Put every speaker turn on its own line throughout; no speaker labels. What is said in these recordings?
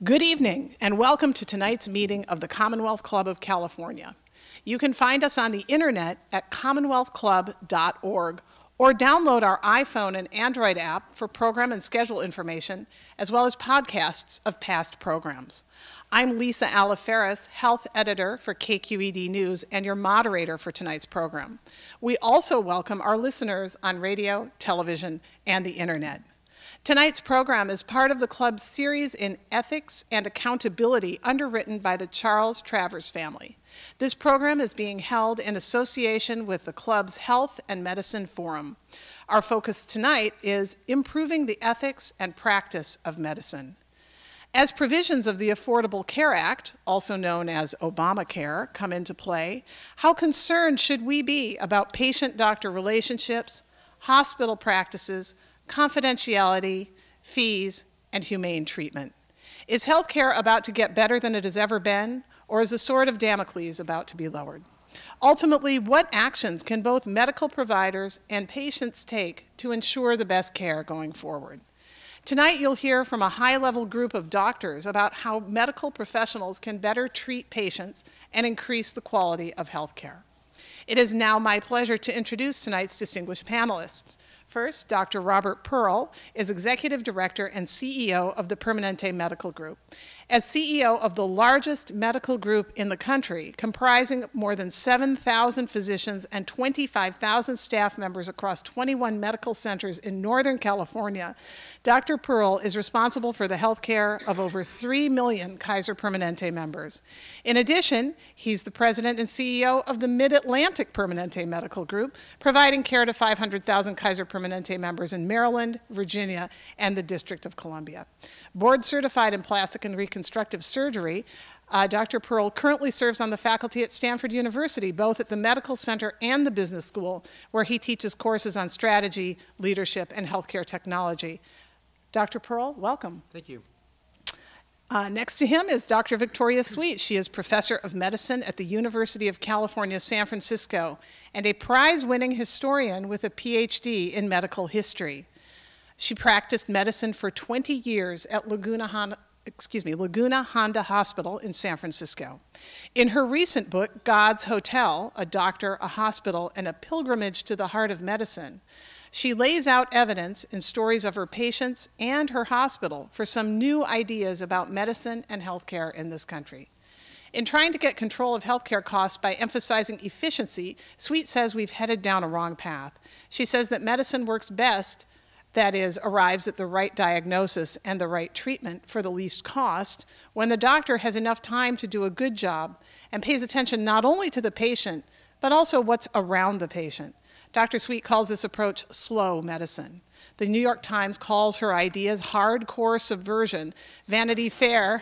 Good evening, and welcome to tonight's meeting of the Commonwealth Club of California. You can find us on the internet at commonwealthclub.org or download our iPhone and Android app for program and schedule information, as well as podcasts of past programs. I'm Lisa Aliferis, health editor for KQED News and your moderator for tonight's program. We also welcome our listeners on radio, television, and the internet. Tonight's program is part of the club's series in ethics and accountability underwritten by the Charles Travers family. This program is being held in association with the club's Health and Medicine Forum. Our focus tonight is improving the ethics and practice of medicine. As provisions of the Affordable Care Act, also known as Obamacare, come into play, how concerned should we be about patient-doctor relationships, hospital practices, confidentiality, fees, and humane treatment? Is healthcare about to get better than it has ever been, or is the sword of Damocles about to be lowered? Ultimately, what actions can both medical providers and patients take to ensure the best care going forward? Tonight, you'll hear from a high-level group of doctors about how medical professionals can better treat patients and increase the quality of healthcare. It is now my pleasure to introduce tonight's distinguished panelists. First, Dr. Robert Pearl is Executive Director and CEO of the Permanente Medical Group. As CEO of the largest medical group in the country, comprising more than 7,000 physicians and 25,000 staff members across 21 medical centers in Northern California, Dr. Pearl is responsible for the health care of over 3 million Kaiser Permanente members. In addition, he's the president and CEO of the Mid-Atlantic Permanente Medical Group, providing care to 500,000 Kaiser Permanente members in Maryland, Virginia, and the District of Columbia. Board certified in plastic and reconstructive surgery, Dr. Pearl currently serves on the faculty at Stanford University, both at the Medical Center and the Business School, where he teaches courses on strategy, leadership, and healthcare technology. Dr. Pearl, welcome.
Thank you.
Next to him is Dr. Victoria Sweet. She is professor of medicine at the University of California, San Francisco, and a prize-winning historian with a PhD in medical history. She practiced medicine for 20 years at Laguna Honda Hospital in San Francisco. In her recent book, God's Hotel, A Doctor, a Hospital, and a Pilgrimage to the Heart of Medicine, she lays out evidence and stories of her patients and her hospital for some new ideas about medicine and healthcare in this country. In trying to get control of healthcare costs by emphasizing efficiency, Sweet says we've headed down a wrong path. She says that medicine works best, that is, arrives at the right diagnosis and the right treatment for the least cost, when the doctor has enough time to do a good job and pays attention not only to the patient, but also what's around the patient. Dr. Sweet calls this approach slow medicine. The New York Times calls her ideas hardcore subversion. Vanity Fair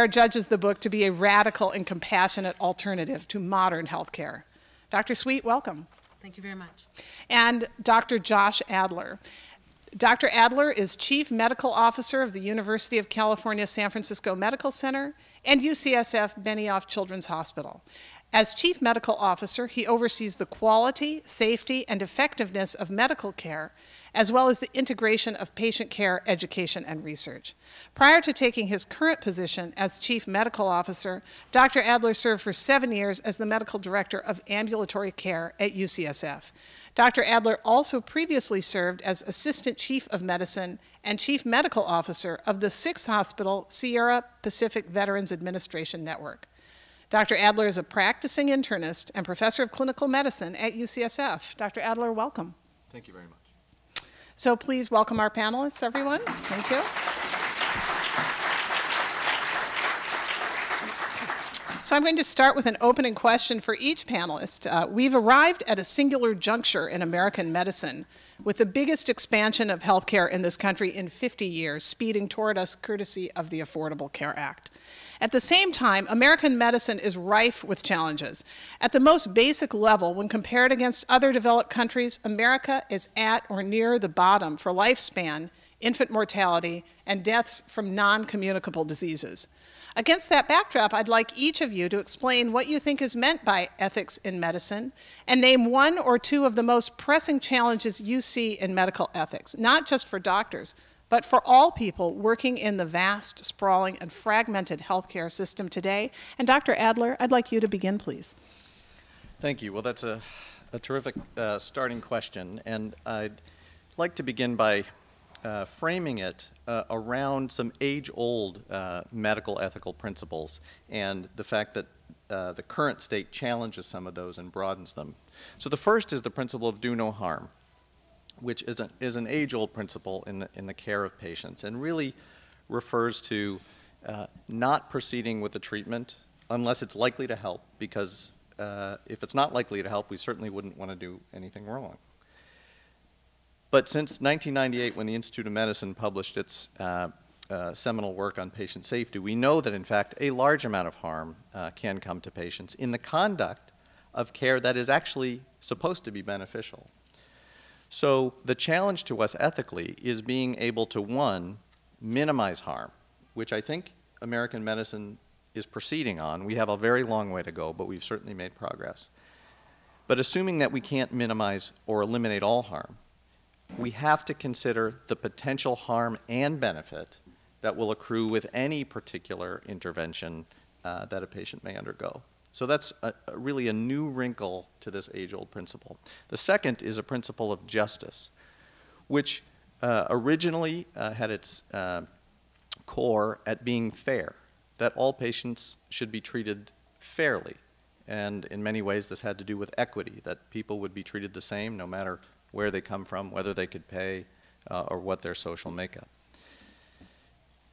judges the book to be a radical and compassionate alternative to modern healthcare. Dr. Sweet, welcome.
Thank you very much.
And Dr. Josh Adler. Dr. Adler is Chief Medical Officer of the University of California, San Francisco Medical Center and UCSF Benioff Children's Hospital. As Chief Medical Officer, he oversees the quality, safety, and effectiveness of medical care, as well as the integration of patient care, education, and research. Prior to taking his current position as Chief Medical Officer, Dr. Adler served for 7 years as the Medical Director of Ambulatory Care at UCSF. Dr. Adler also previously served as Assistant Chief of Medicine and Chief Medical Officer of the 6th Hospital Sierra Pacific Veterans Administration Network. Dr. Adler is a practicing internist and professor of clinical medicine at UCSF. Dr. Adler, welcome.
Thank you very much.
So please welcome our panelists, everyone. Thank you. So I'm going to start with an opening question for each panelist. We've arrived at a singular juncture in American medicine with the biggest expansion of healthcare in this country in 50 years, speeding toward us courtesy of the Affordable Care Act. At the same time, American medicine is rife with challenges. At the most basic level, when compared against other developed countries, America is at or near the bottom for lifespan, infant mortality, and deaths from non-communicable diseases. Against that backdrop, I'd like each of you to explain what you think is meant by ethics in medicine and name one or two of the most pressing challenges you see in medical ethics, not just for doctors, but for all people working in the vast, sprawling, and fragmented healthcare system today. And Dr. Adler, I'd like you to begin, please.
Thank you. Well, that's a terrific starting question, and I'd like to begin by framing it around some age-old medical ethical principles and the fact that the current state challenges some of those and broadens them. So the first is the principle of do no harm, which is an age-old principle in the care of patients and really refers to not proceeding with the treatment unless it's likely to help, because if it's not likely to help, we certainly wouldn't want to do anything wrong. But since 1998, when the Institute of Medicine published its seminal work on patient safety, we know that, in fact, a large amount of harm can come to patients in the conduct of care that is actually supposed to be beneficial. So the challenge to us ethically is being able to, one, minimize harm, which I think American medicine is proceeding on. We have a very long way to go, but we've certainly made progress. But assuming that we can't minimize or eliminate all harm, we have to consider the potential harm and benefit that will accrue with any particular intervention that a patient may undergo. So that's really a new wrinkle to this age-old principle. The second is a principle of justice, which originally had its core at being fair, that all patients should be treated fairly. And in many ways, this had to do with equity, that people would be treated the same no matter where they come from, whether they could pay, or what their social makeup.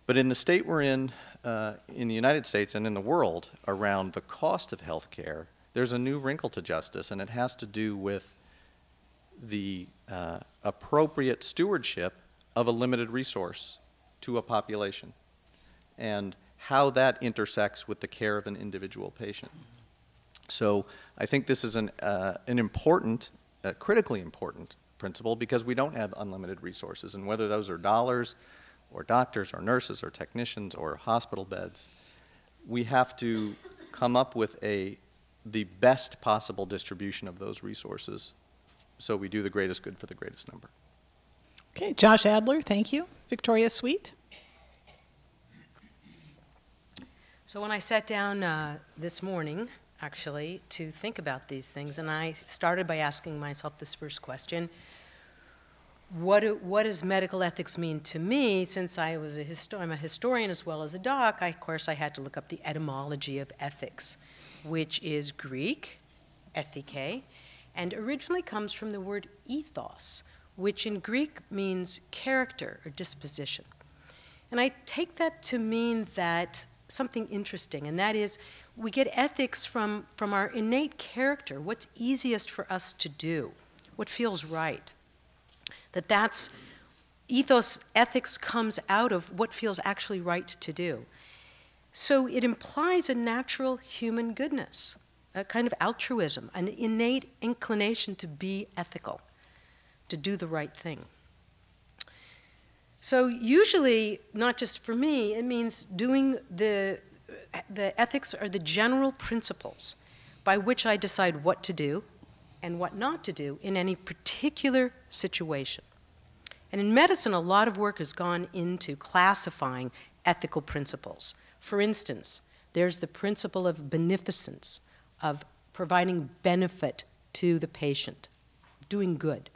But in the state we're in the United States and in the world around the cost of health care, there's a new wrinkle to justice, and it has to do with the appropriate stewardship of a limited resource to a population and how that intersects with the care of an individual patient. So I think this is an important, critically important principle, because we don't have unlimited resources, and whether those are dollars or doctors or nurses or technicians or hospital beds, we have to come up with the best possible distribution of those resources so we do the greatest good for the greatest number.
Okay, Josh Adler, thank you. Victoria Sweet.
So when I sat down this morning, actually, to think about these things, and I started by asking myself this first question: what does medical ethics mean to me? Since I'm a historian as well as a doc, of course I had to look up the etymology of ethics, which is Greek, ethike, and originally comes from the word ethos, which in Greek means character or disposition. And I take that to mean that something interesting, and that is we get ethics from our innate character, what's easiest for us to do, what feels right. That's ethics comes out of what feels actually right to do. So it implies a natural human goodness, a kind of altruism, an innate inclination to be ethical, to do the right thing. So usually, not just for me, it means doing the ethics are the general principles by which I decide what to do and what not to do in any particular situation. And in medicine, a lot of work has gone into classifying ethical principles. For instance, there's the principle of beneficence, of providing benefit to the patient, doing good.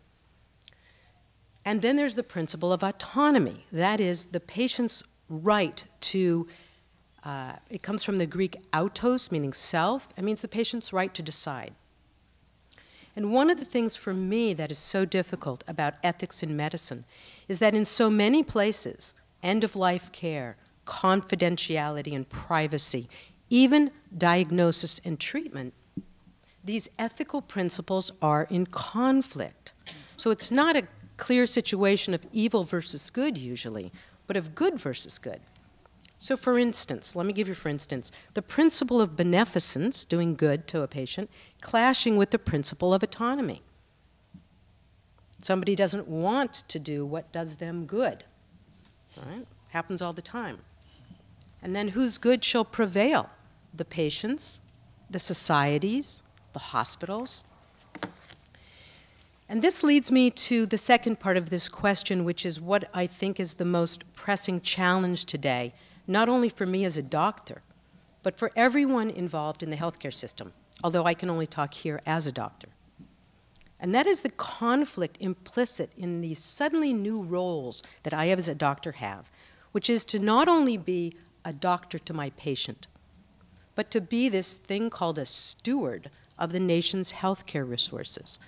And then there's the principle of autonomy. That is the patient's right to, it comes from the Greek autos, meaning self. It means the patient's right to decide. And one of the things for me that is so difficult about ethics in medicine is that in so many places, end-of-life care, confidentiality and privacy, even diagnosis and treatment, these ethical principles are in conflict. So it's not a clear situation of evil versus good usually, but of good versus good. So for instance, let me give you for instance, the principle of beneficence, doing good to a patient, clashing with the principle of autonomy. Somebody doesn't want to do what does them good. All right? Happens all the time. And then whose good shall prevail? The patients, the societies, the hospitals. And this leads me to the second part of this question, which is what I think is the most pressing challenge today, not only for me as a doctor, but for everyone involved in the healthcare system, although I can only talk here as a doctor. And that is the conflict implicit in these suddenly new roles that I as a doctor have, which is to not only be a doctor to my patient, but to be this thing called a steward of the nation's healthcare resources,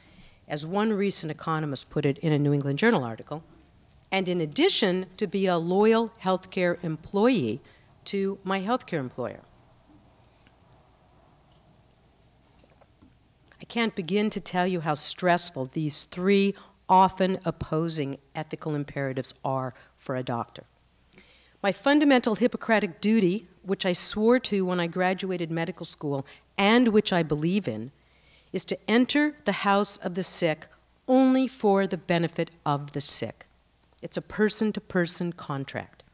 as one recent economist put it in a New England Journal article, and in addition, to be a loyal healthcare employee to my healthcare employer. I can't begin to tell you how stressful these three often opposing ethical imperatives are for a doctor. My fundamental Hippocratic duty, which I swore to when I graduated medical school and which I believe in, is to enter the house of the sick only for the benefit of the sick. It's a person-to-person contract.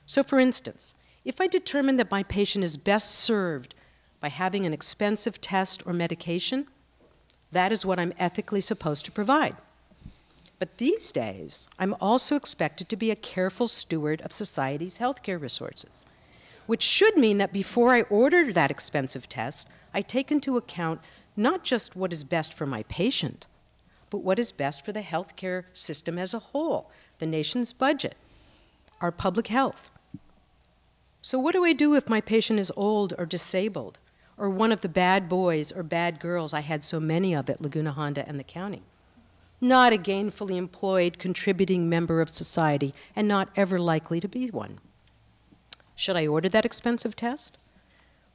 So for instance, if I determine that my patient is best served by having an expensive test or medication, that is what I'm ethically supposed to provide. But these days, I'm also expected to be a careful steward of society's healthcare resources, which should mean that before I order that expensive test, I take into account not just what is best for my patient, but what is best for the healthcare system as a whole, the nation's budget, our public health. So what do I do if my patient is old or disabled, or one of the bad boys or bad girls I had so many of at Laguna Honda and the county? Not a gainfully employed, contributing member of society, and not ever likely to be one. Should I order that expensive test?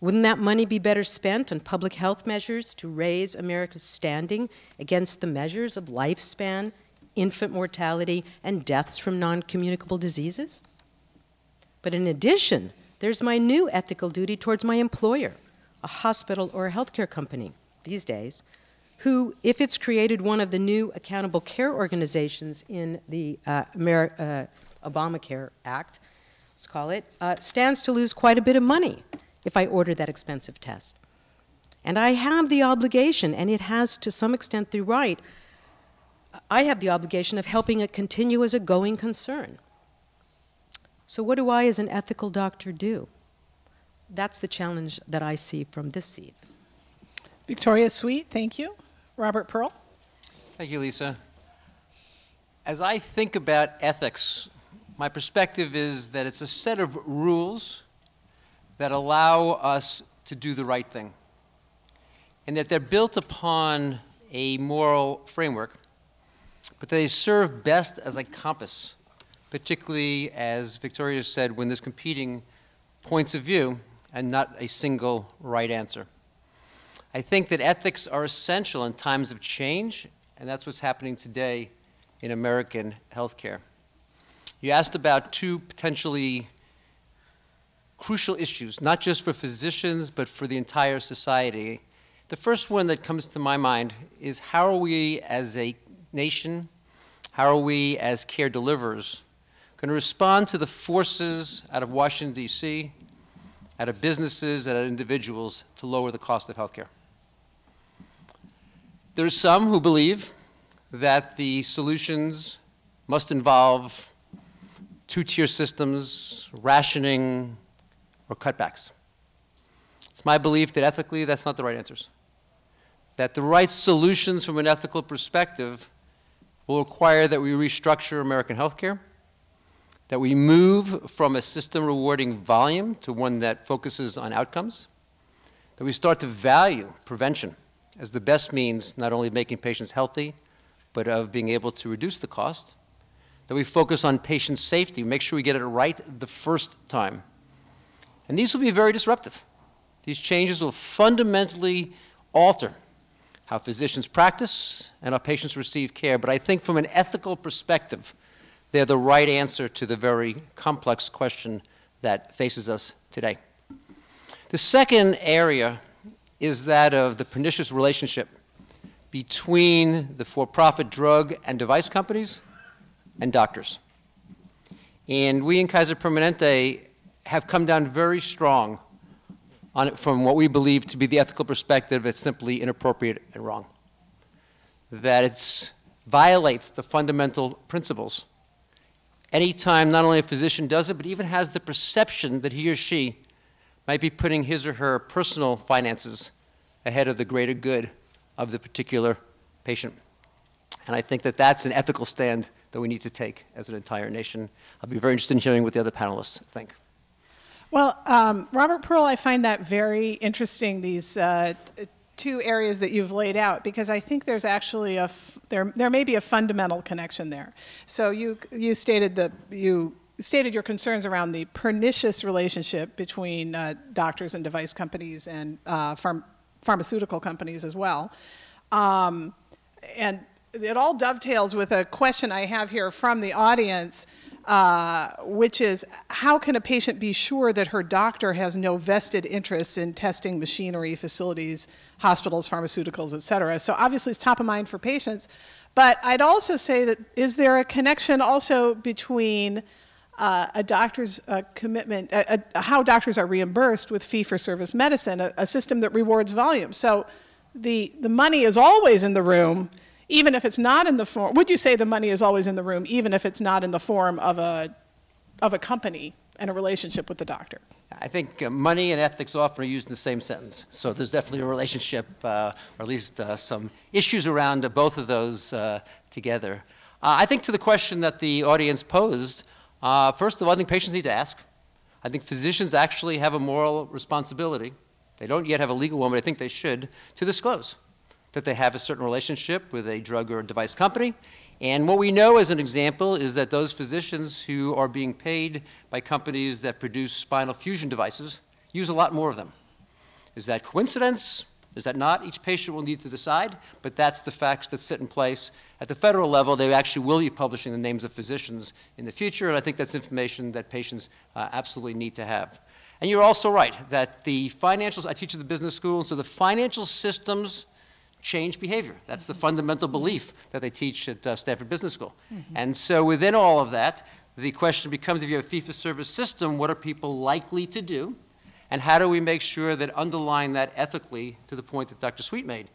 Wouldn't that money be better spent on public health measures to raise America's standing against the measures of lifespan, infant mortality, and deaths from non-communicable diseases? But in addition, there's my new ethical duty towards my employer, a hospital or a healthcare company these days, who, if it's created one of the new accountable care organizations in the Obamacare Act, let's call it, stands to lose quite a bit of money if I order that expensive test. And I have the obligation, and it has to some extent the right, I have the obligation of helping it continue as a going concern. So what do I as an ethical doctor do? That's the challenge that I see from this seat.
Victoria Sweet, thank you. Robert Pearl.
Thank you, Lisa. As I think about ethics, my perspective is that it's a set of rules that allow us to do the right thing, and that they're built upon a moral framework, but they serve best as a compass, particularly, as Victoria said, when there's competing points of view and not a single right answer. I think that ethics are essential in times of change, and that's what's happening today in American healthcare. You asked about two potentially crucial issues, not just for physicians, but for the entire society. The first one that comes to my mind is how are we as a nation, how are we as care deliverers going to respond to the forces out of Washington, D.C., out of businesses, out of individuals to lower the cost of healthcare? There are some who believe that the solutions must involve two-tier systems, rationing, or cutbacks. It's my belief that ethically that's not the right answers. That the right solutions from an ethical perspective will require that we restructure American healthcare, that we move from a system rewarding volume to one that focuses on outcomes, that we start to value prevention as the best means not only of making patients healthy, but of being able to reduce the cost, that we focus on patient safety, make sure we get it right the first time. And these will be very disruptive. These changes will fundamentally alter how physicians practice and how patients receive care. But I think from an ethical perspective, they're the right answer to the very complex question that faces us today. The second area is that of the pernicious relationship between the for-profit drug and device companies and doctors. And we in Kaiser Permanente have come down very strong on it from what we believe to be the ethical perspective. It's simply inappropriate and wrong. That it's violates the fundamental principles. Anytime not only a physician does it, but even has the perception that he or she might be putting his or her personal finances ahead of the greater good of the particular patient. And I think that that's an ethical stand that we need to take as an entire nation. I'll be very interested in hearing what the other panelists think.
Well, Robert Pearl, I find that very interesting, these two areas that you've laid out, because I think there's actually there may be a fundamental connection there. So you stated your concerns around the pernicious relationship between doctors and device companies and pharmaceutical companies as well. And it all dovetails with a question I have here from the audience, which is, how can a patient be sure that her doctor has no vested interests in testing machinery, facilities, hospitals, pharmaceuticals, et cetera? So obviously it's top of mind for patients. But I'd also say that, is there a connection also between a doctor's commitment, how doctors are reimbursed with fee-for-service medicine, a system that rewards volume? So the money is always in the room, even if it's not in the form. Would you say the money is always in the room, even if it's not in the form of a company and a relationship with the doctor?
I think money and ethics often are used in the same sentence. So there's definitely a relationship, or at least some issues around both of those together. I think to the question that the audience posed, first of all, I think patients need to ask. I think physicians actually have a moral responsibility. They don't yet have a legal one, but I think they should, to disclose that they have a certain relationship with a drug or a device company. And what we know as an example is that those physicians who are being paid by companies that produce spinal fusion devices use a lot more of them. Is that coincidence? Is that not? Each patient will need to decide, but that's the facts that sit in place. At the federal level, they actually will be publishing the names of physicians in the future, and I think that's information that patients absolutely need to have. And you're also right that the financials, I teach at the business school, so the financial systems change behavior. That's the fundamental belief that they teach at Stanford Business School. And so within all of that, the question becomes, if you have a fee-for-service system, what are people likely to do? And how do we make sure that underlying that ethically, to the point that Dr. Sweet made,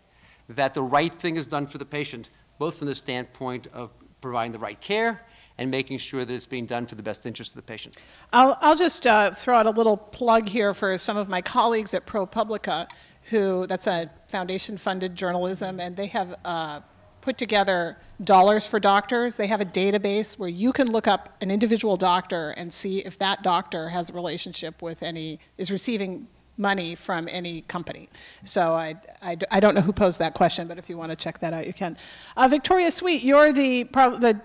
that the right thing is done for the patient, both from the standpoint of providing the right care and making sure that it's being done for the best interest of the patient.
I'll just throw out a little plug here for some of my colleagues at ProPublica, that's a foundation-funded journalism, and they have put together Dollars for Doctors. They have a database where you can look up an individual doctor and see if that doctor has a relationship with is receiving money from any company. So I don't know who posed that question, but if you want to check that out, you can. Victoria Sweet, you're the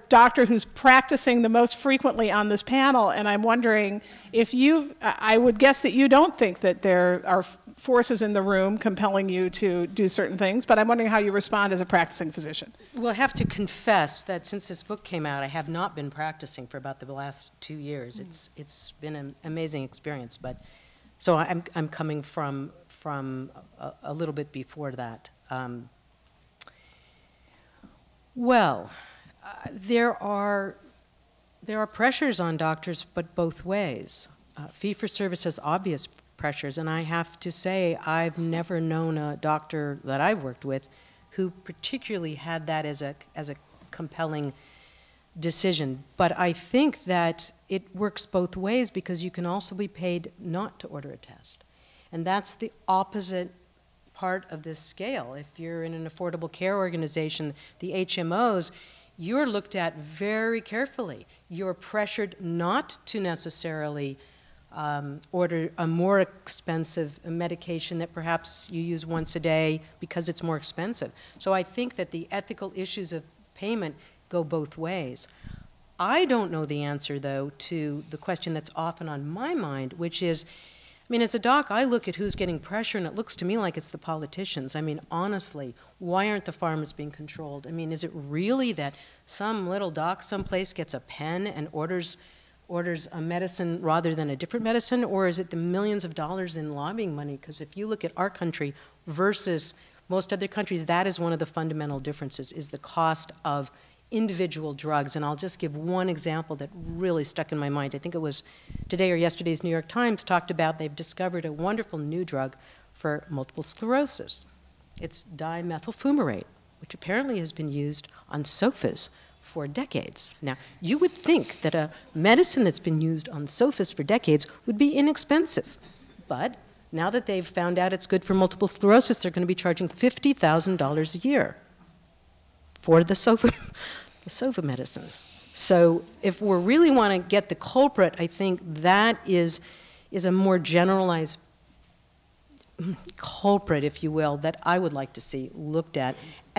doctor who's practicing the most frequently on this panel, and I'm wondering if I would guess that you don't think that there are forces in the room compelling you to do certain things, but I'm wondering how you respond as a practicing physician.
Well, I have to confess that since this book came out, I have not been practicing for about the last 2 years. It's been an amazing experience, but so I'm coming from a little bit before that. There are pressures on doctors, but both ways. Fee-for-service has obvious pressures, and I have to say I've never known a doctor that I've worked with who particularly had that as a compelling decision. But I think that it works both ways, because you can also be paid not to order a test. And that's the opposite part of this scale. If you're in an affordable care organization, the HMOs, you're looked at very carefully. You're pressured not to necessarily order a more expensive medication that perhaps you use once a day because it's more expensive. So I think that the ethical issues of payment go both ways. I don't know the answer, though, to the question that's often on my mind, which is, I mean, as a doc, I look at who's getting pressure, and it looks to me like it's the politicians. I mean, honestly, why aren't the pharmas being controlled? I mean, is it really that some little doc someplace gets a pen and orders a medicine rather than a different medicine, or is it the millions of dollars in lobbying money? Because if you look at our country versus most other countries, that is one of the fundamental differences, is the cost of individual drugs. And I'll just give one example that really stuck in my mind. I think it was today or yesterday's New York Times talked about they've discovered a wonderful new drug for multiple sclerosis. It's dimethylfumarate, which apparently has been used on sofas for decades. Now, you would think that a medicine that's been used on sofas for decades would be inexpensive, but now that they've found out it's good for multiple sclerosis, they're going to be charging $50,000 a year for the sofa, the sofa medicine. So if we really want to get the culprit, I think that is a more generalized culprit, if you will, that I would like to see looked at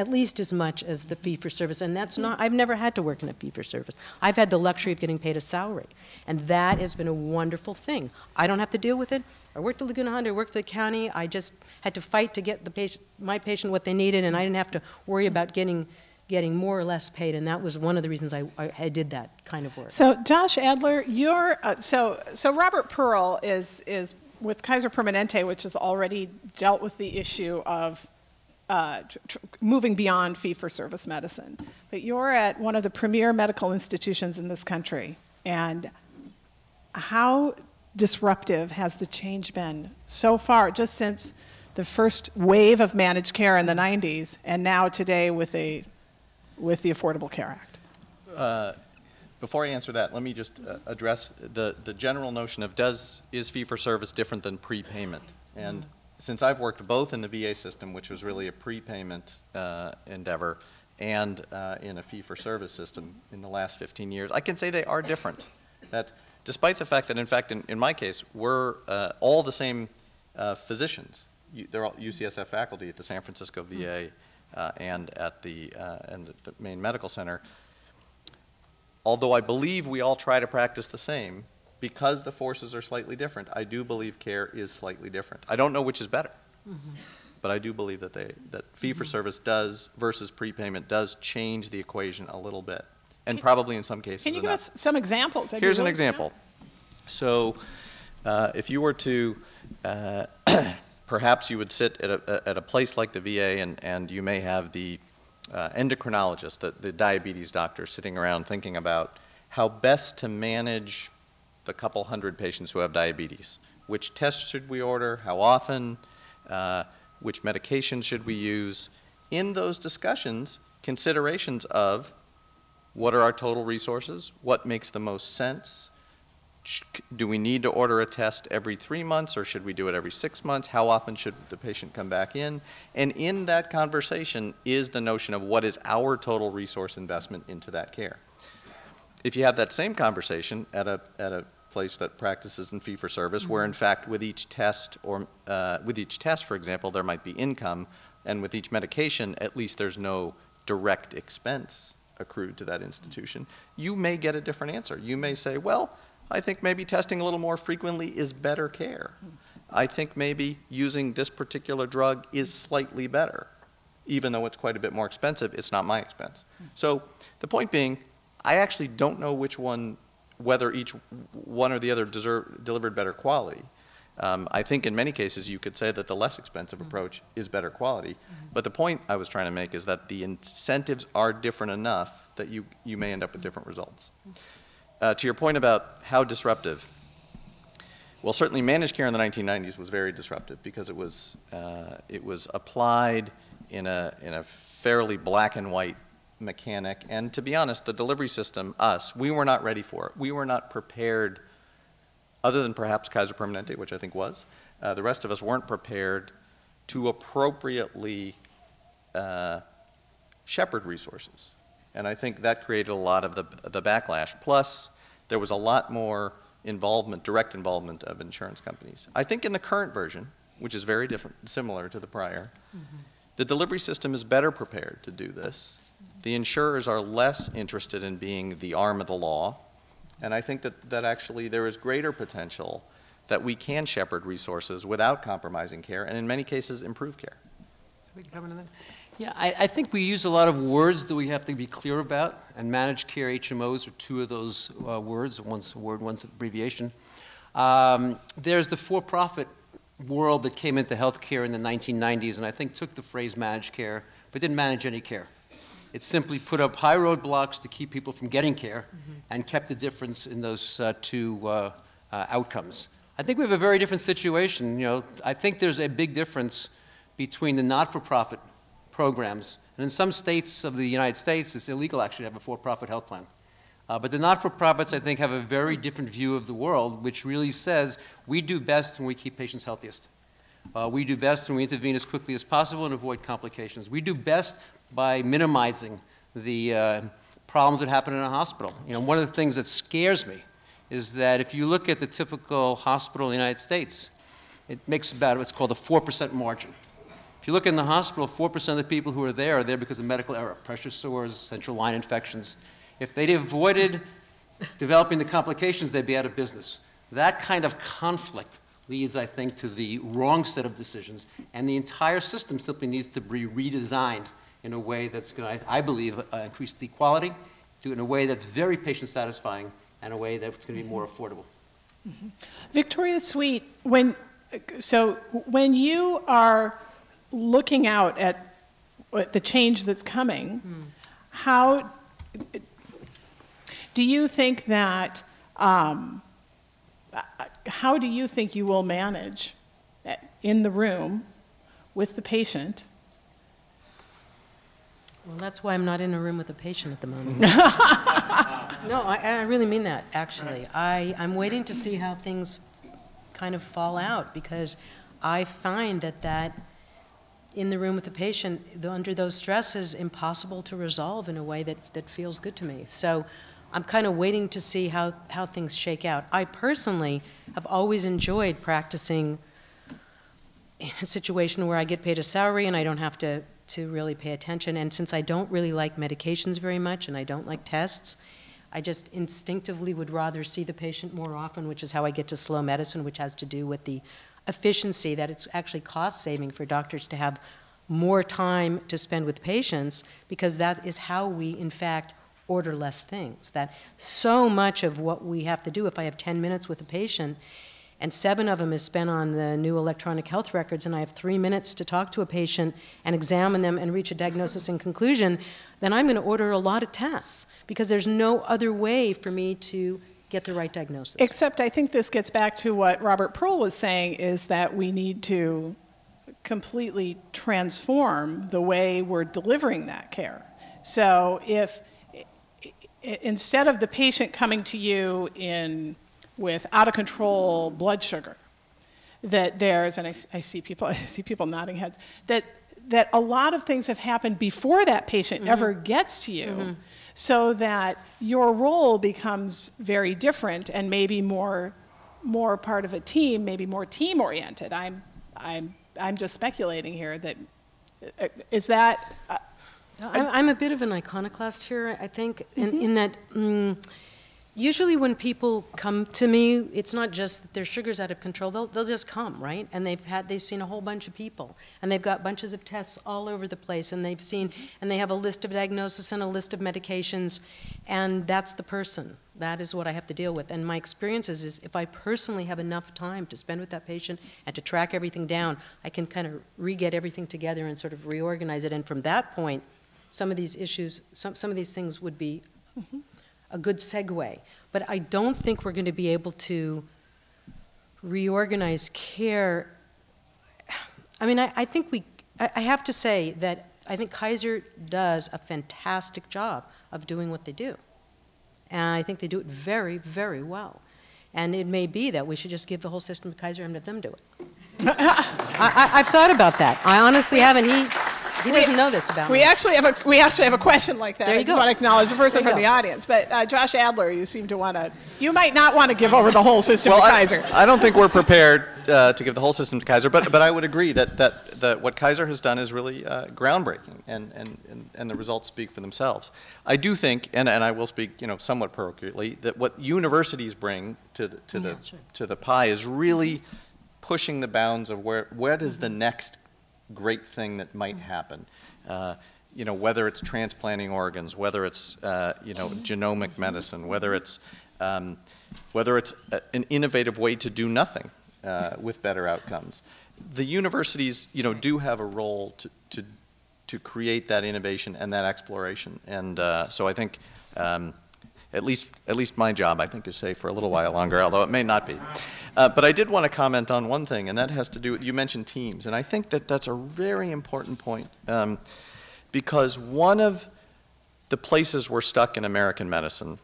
least as much as the fee-for-service. And that's not, I've never had to work in a fee-for-service. I've had the luxury of getting paid a salary. And that has been a wonderful thing. I don't have to deal with it. I worked at Laguna Honda, I worked for the county. I just had to fight to get the patient, my patient what they needed, and I didn't have to worry about getting more or less paid. And that was one of the reasons I did that kind of work.
So Josh Adler, you're, so Robert Pearl is with Kaiser Permanente, which has already dealt with the issue of moving beyond fee-for-service medicine. But you're at one of the premier medical institutions in this country. And how disruptive has the change been so far, just since the first wave of managed care in the 90s, and now today with the Affordable Care Act?
Before I answer that, let me just address the general notion of is fee-for-service different than prepayment? And since I've worked both in the VA system, which was really a prepayment endeavor, and in a fee-for-service system in the last 15 years, I can say they are different. That despite the fact that, in fact, in my case, we're all the same physicians. They're all UCSF faculty at the San Francisco VA and at the main medical center. Although I believe we all try to practice the same, because the forces are slightly different, I do believe care is slightly different. I don't know which is better, but I do believe that fee-for-service does, versus prepayment, does change the equation a little bit, and probably in some cases
Can you
enough.
give us some examples?
Here's an example. So if you were to, perhaps you would sit at a place like the VA, and you may have the endocrinologist, the diabetes doctor, sitting around thinking about how best to manage the couple hundred patients who have diabetes. Which tests should we order? How often? Which medications should we use? In those discussions, considerations of what are our total resources? What makes the most sense? Do we need to order a test every 3 months, or should we do it every 6 months? How often should the patient come back in? And in that conversation is the notion of what is our total resource investment into that care. If you have that same conversation at a place that practices in fee-for-service, where in fact with each test, for example, there might be income, and with each medication, at least there's no direct expense accrued to that institution, you may get a different answer. You may say, well, I think maybe testing a little more frequently is better care. I think maybe using this particular drug is slightly better. Even though it's quite a bit more expensive, it's not my expense. So the point being, I actually don't know whether each one or the other delivered better quality. I think in many cases you could say that the less expensive approach is better quality. But the point I was trying to make is that the incentives are different enough that you may end up with different results. To your point about how disruptive, well, certainly managed care in the 1990s was very disruptive because it was applied in a fairly black and white mechanic, and to be honest, the delivery system, we were not ready for it. We were not prepared, other than perhaps Kaiser Permanente, which I think was. The rest of us weren't prepared to appropriately shepherd resources. And I think that created a lot of the backlash. Plus, there was a lot more direct involvement of insurance companies. I think in the current version, which is very similar to the prior, the delivery system is better prepared to do this. The insurers are less interested in being the arm of the law. And I think that actually there is greater potential that we can shepherd resources without compromising care, and in many cases improve care.
Yeah, I think we use a lot of words that we have to be clear about, and managed care HMOs are two of those words. One's a word, one's an abbreviation. There's the for-profit world that came into healthcare in the 1990s, and I think took the phrase managed care, but didn't manage any care. It simply put up high roadblocks to keep people from getting care, and kept the difference in those two outcomes. I think we have a very different situation. I think there's a big difference between the not-for-profit programs. And in some states of the United States, it's illegal actually to have a for-profit health plan. But the not-for-profits, I think, have a very different view of the world, which really says we do best when we keep patients healthiest. We do best when we intervene as quickly as possible and avoid complications. We do best by minimizing the problems that happen in a hospital. You know, one of the things that scares me is that if you look at the typical hospital in the United States, it makes about what's called a 4% margin. If you look in the hospital, 4% of the people who are there because of medical error, pressure sores, central line infections. If they'd avoided developing the complications, they'd be out of business. That kind of conflict leads, I think, to the wrong set of decisions, and the entire system simply needs to be redesigned in a way that's going to, I believe, increase the quality, do it in a way that's very patient satisfying, and a way that's going to be more affordable.
Mm-hmm. Victoria Sweet, when you are looking out at the change that's coming, how do you think that, how do you think you will manage in the room with the patient?
Well, that's why I'm not in a room with a patient at the moment. No, I really mean that, actually. I'm waiting to see how things kind of fall out, because I find that in the room with the patient, under those stresses, impossible to resolve in a way that feels good to me. So I'm kind of waiting to see how things shake out. I personally have always enjoyed practicing in a situation where I get paid a salary and I don't have to really pay attention. And since I don't really like medications very much and I don't like tests, I just instinctively would rather see the patient more often, which is how I get to slow medicine, which has to do with the efficiency, that it's actually cost-saving for doctors to have more time to spend with patients, because that is how we, in fact, order less things. That so much of what we have to do, if I have 10 minutes with a patient, and 7 of them is spent on the new electronic health records, and I have 3 minutes to talk to a patient and examine them and reach a diagnosis and conclusion, then I'm going to order a lot of tests, because there's no other way for me to get the right diagnosis.
Except I think this gets back to what Robert Pearl was saying, is that we need to completely transform the way we're delivering that care. So if instead of the patient coming to you with out of control blood sugar, that there's, and I see people nodding heads, that a lot of things have happened before that patient ever gets to you, so that your role becomes very different and maybe more part of a team, maybe more team oriented. I'm just speculating here. That is that.
I'm a bit of an iconoclast here, I think, in that usually when people come to me, it's not just that their sugar's out of control. They'll just come, right? And they've seen a whole bunch of people, and they've got bunches of tests all over the place, and they have a list of diagnoses and a list of medications, and that's the person. That is what I have to deal with. And my experience is if I personally have enough time to spend with that patient and to track everything down, I can kind of re-get everything together and sort of reorganize it. And from that point, some of these issues, some of these things would be a good segue. But I don't think we're going to be able to reorganize care. I mean, I think I have to say that I think Kaiser does a fantastic job of doing what they do. And I think they do it very, very well. And it may be that we should just give the whole system to Kaiser and let them do it. I've thought about that. I honestly haven't. He doesn't know this about me.
We actually have a question like that.
There you
I just
go.
want to acknowledge the person from the audience. But Josh Adler, you seem to want to. You might not want to give over the whole system to Kaiser.
I don't think we're prepared to give the whole system to Kaiser, but I would agree that what Kaiser has done is really groundbreaking, and the results speak for themselves. I do think, and I will speak somewhat parochially, that what universities bring to the pie is really pushing the bounds of where does the next great thing that might happen. Whether it's transplanting organs, whether it's genomic medicine, whether it's an innovative way to do nothing with better outcomes. The universities, do have a role to create that innovation and that exploration. And so I think, At least my job, I think, is safe for a little while longer, although it may not be. But I did want to comment on one thing, and that has to do with, you mentioned teams, and I think that that's a very important point, because one of the places we're stuck in American medicine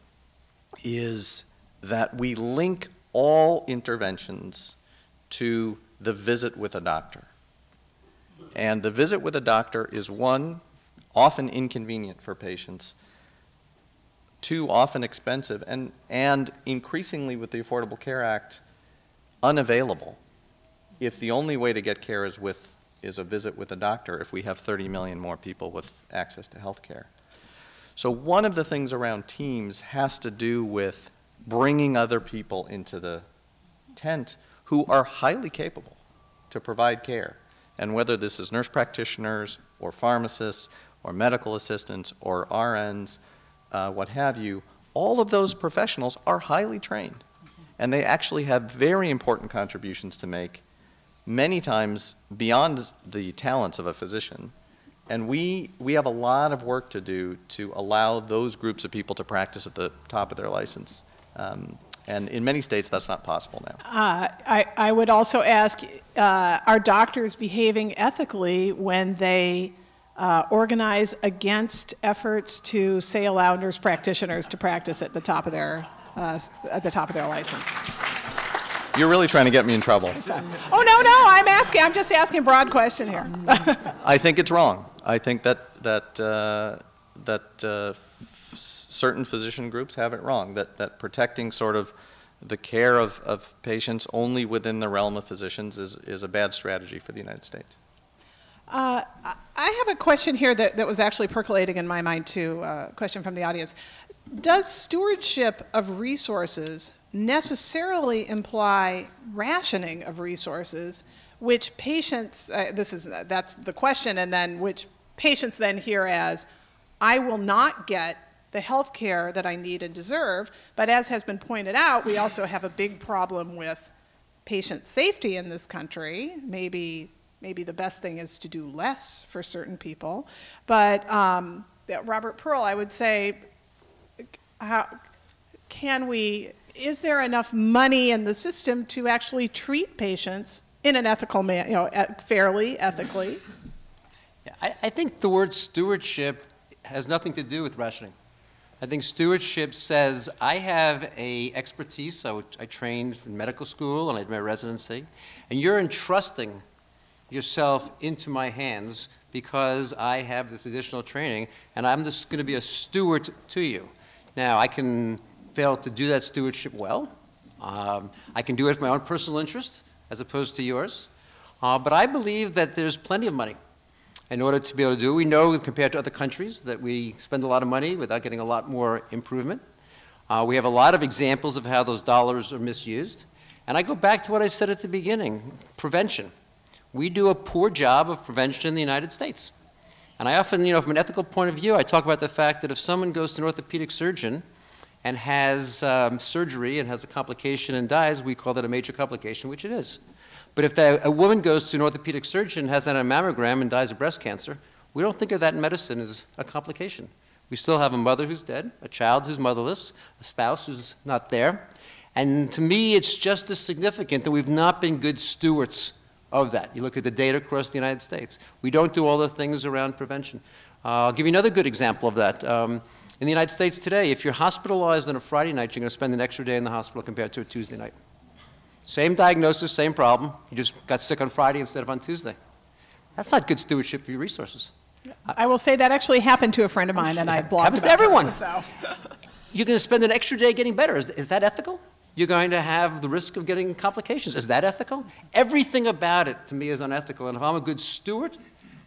is that we link all interventions to the visit with a doctor. And the visit with a doctor is, one, often inconvenient for patients, two, often expensive, and increasingly with the Affordable Care Act, unavailable if the only way to get care is a visit with a doctor, if we have 30 million more people with access to health care. So one of the things around teams has to do with bringing other people into the tent who are highly capable to provide care. And whether this is nurse practitioners or pharmacists or medical assistants or RNs, what have you, all of those professionals are highly trained. And they actually have very important contributions to make, many times beyond the talents of a physician. And we have a lot of work to do to allow those groups of people to practice at the top of their license. And in many states, that's not possible now.
I would also ask, are doctors behaving ethically when they organize against efforts to, say, allow nurse practitioners to practice at the top of their license?
You're really trying to get me in trouble.
Oh, no, I'm just asking a broad question here.
I think it's wrong. I think that certain physician groups have it wrong, that protecting sort of the care of patients only within the realm of physicians is a bad strategy for the United States.
I have a question here that was actually percolating in my mind too, a question from the audience. Does stewardship of resources necessarily imply rationing of resources, which patients, that's the question, and then which patients then hear as, I will not get the health care that I need and deserve, but as has been pointed out, we also have a big problem with patient safety in this country. Maybe the best thing is to do less for certain people. But Robert Pearl, I would say, is there enough money in the system to actually treat patients in an ethical manner, fairly, ethically?
Yeah, I think the word stewardship has nothing to do with rationing. I think stewardship says, I have a expertise, I trained in medical school and I did my residency, and you're entrusting yourself into my hands because I have this additional training, and I'm just going to be a steward to you. Now, I can fail to do that stewardship well. I can do it for my own personal interest as opposed to yours. But I believe that there's plenty of money in order to be able to do it. We know, compared to other countries, that we spend a lot of money without getting a lot more improvement. We have a lot of examples of how those dollars are misused. And I go back to what I said at the beginning, prevention. We do a poor job of prevention in the United States. And I often, from an ethical point of view, I talk about the fact that if someone goes to an orthopedic surgeon and has surgery and has a complication and dies, we call that a major complication, which it is. But if a woman goes to an orthopedic surgeon, has that on a mammogram and dies of breast cancer, we don't think of that in medicine as a complication. We still have a mother who's dead, a child who's motherless, a spouse who's not there. And to me, it's just as significant that we've not been good stewards of that. You look at the data across the United States. We don't do all the things around prevention. I'll give you another good example of that. In the United States today, if you're hospitalized on a Friday night, you're going to spend an extra day in the hospital compared to a Tuesday night. Same diagnosis, same problem. You just got sick on Friday instead of on Tuesday. That's not good stewardship for your resources.
I will say that actually happened to a friend of mine, and I blogged
happens
about
to everyone.
it, so.
You're going to spend an extra day getting better. Is that ethical? You're going to have the risk of getting complications. Is that ethical? Everything about it, to me, is unethical. And if I'm a good steward,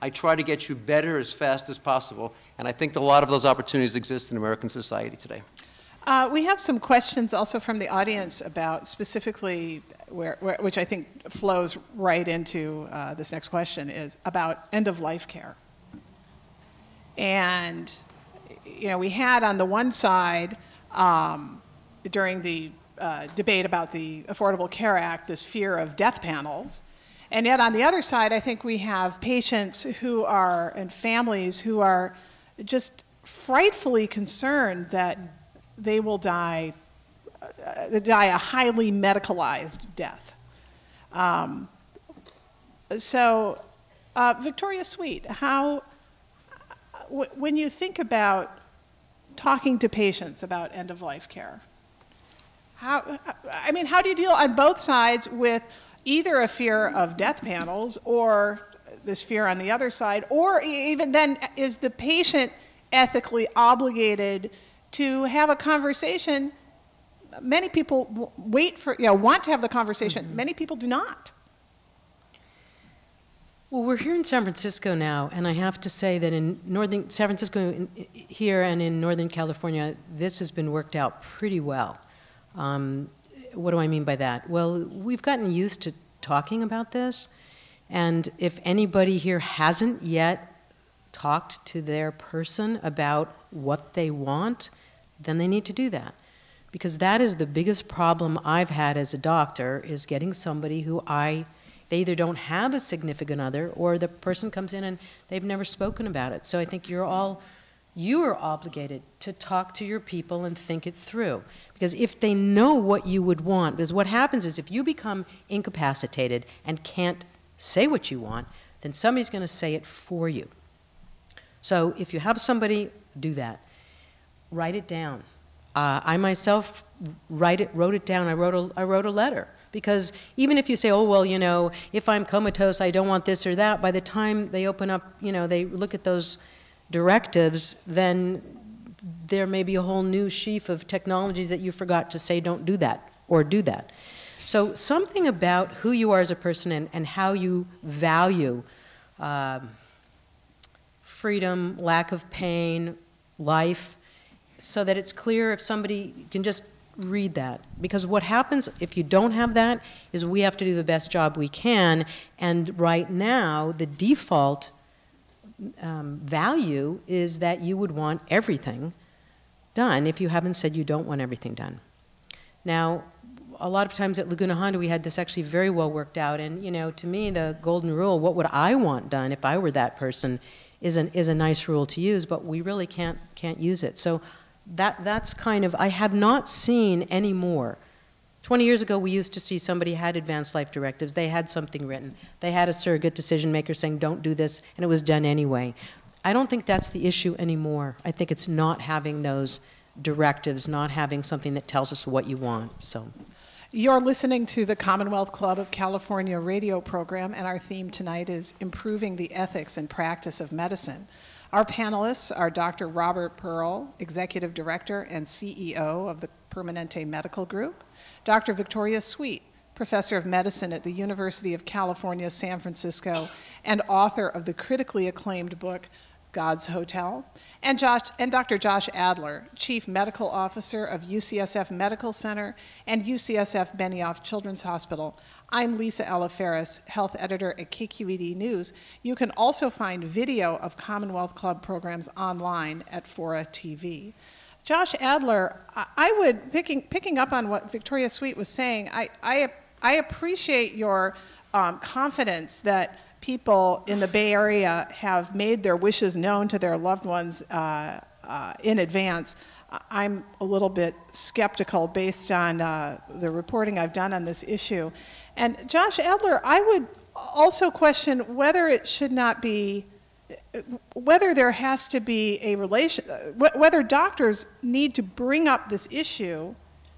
I try to get you better as fast as possible. And I think a lot of those opportunities exist in American society today.
We have some questions also from the audience about specifically, which I think flows right into this next question, is about end-of-life care. And, we had on the one side, during the debate about the Affordable Care Act, this fear of death panels. And yet on the other side, I think we have patients who are, and families who are just frightfully concerned that they will die a highly medicalized death. Victoria Sweet, when you think about talking to patients about end-of-life care, how do you deal on both sides with either a fear of death panels or this fear on the other side, or even then, is the patient ethically obligated to have a conversation? Many people want to have the conversation. Mm-hmm. Many people do not.
Well, we're here in San Francisco now, and I have to say that in San Francisco here and in Northern California, this has been worked out pretty well. What do I mean by that? Well, we've gotten used to talking about this, and if anybody here hasn't yet talked to their person about what they want, then they need to do that. Because that is the biggest problem I've had as a doctor, is getting somebody who they either don't have a significant other, or the person comes in and they've never spoken about it. So I think you are obligated to talk to your people and think it through. Because if they know what you would want, because what happens is if you become incapacitated and can't say what you want, then somebody's going to say it for you. So if you have somebody, do that. Write it down. I myself wrote it down. I wrote a letter. Because even if you say, oh, well, if I'm comatose, I don't want this or that, by the time they open up, they look at those directives, then there may be a whole new sheaf of technologies that you forgot to say don't do that or do that. So something about who you are as a person and how you value freedom, lack of pain, life, so that it's clear if somebody can just read that. Because what happens if you don't have that is we have to do the best job we can, and right now the default value is that you would want everything done if you haven't said you don't want everything done. Now, a lot of times at Laguna Honda we had this actually very well worked out, and to me the golden rule, what would I want done if I were that person, is a nice rule to use, but we really can't use it. So that's kind of, I have not seen any more. 20 years ago we used to see somebody had advanced life directives, they had something written, they had a surrogate decision maker saying don't do this, and it was done anyway. I don't think that's the issue anymore. I think it's not having those directives, not having something that tells us what you want. So.
You're listening to the Commonwealth Club of California radio program, and our theme tonight is Improving the Ethics and Practice of Medicine. Our panelists are Dr. Robert Pearl, Executive Director and CEO of the Permanente Medical Group, Dr. Victoria Sweet, Professor of Medicine at the University of California, San Francisco, and author of the critically acclaimed book, God's Hotel, and Dr. Josh Adler, Chief Medical Officer of UCSF Medical Center and UCSF Benioff Children's Hospital. I'm Lisa Alaferis, Health Editor at KQED News. You can also find video of Commonwealth Club programs online at Fora TV. Josh Adler, I would, picking up on what Victoria Sweet was saying, I appreciate your confidence that people in the Bay Area have made their wishes known to their loved ones in advance. I'm a little bit skeptical based on the reporting I've done on this issue. And Josh Adler, I would also question whether it should not be, whether there has to be a relation, whether doctors need to bring up this issue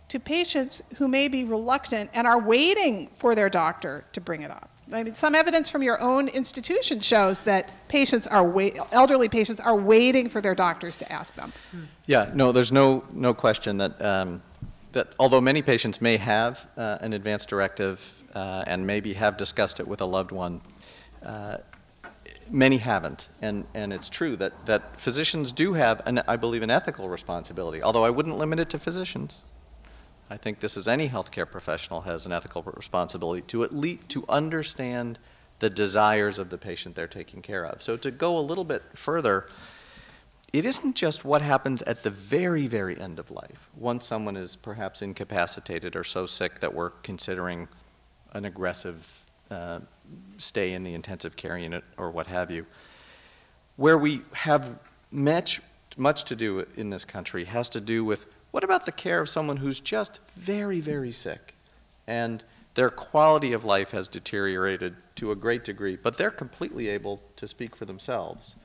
to patients who may be reluctant and are waiting for their doctor to bring it up. I mean, some evidence from your own institution shows that elderly patients are waiting for their doctors to ask them.
Yeah, no, there's no question that that although many patients may have an advance directive and maybe have discussed it with a loved one, many haven't. And it's true that physicians do have, I believe, an ethical responsibility, although I wouldn't limit it to physicians. I think this is any healthcare professional has an ethical responsibility to understand the desires of the patient they're taking care of. So to go a little bit further, it isn't just what happens at the very, very end of life, once someone is perhaps incapacitated or so sick that we're considering an aggressive stay in the intensive care unit or what have you. Where we have much to do in this country has to do with what about the care of someone who's just very, very sick and their quality of life has deteriorated to a great degree, but they're completely able to speak for themselves?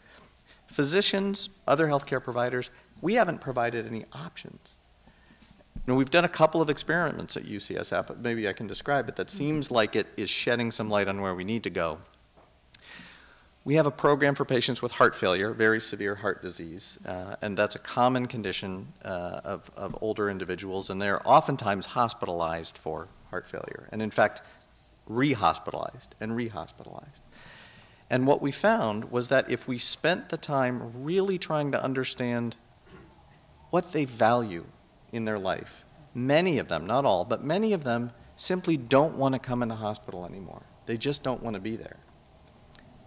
Physicians, other healthcare providers, we haven't provided any options. You know, we've done a couple of experiments at UCSF, but maybe I can describe it, that seems like it is shedding some light on where we need to go. We have a program for patients with heart failure, very severe heart disease, and that's a common condition of older individuals, and they're oftentimes hospitalized for heart failure, and in fact, re-hospitalized and re-hospitalized. And what we found was that if we spent the time really trying to understand what they value in their life, many of them, not all, but many of them simply don't want to come in the hospital anymore. They just don't want to be there.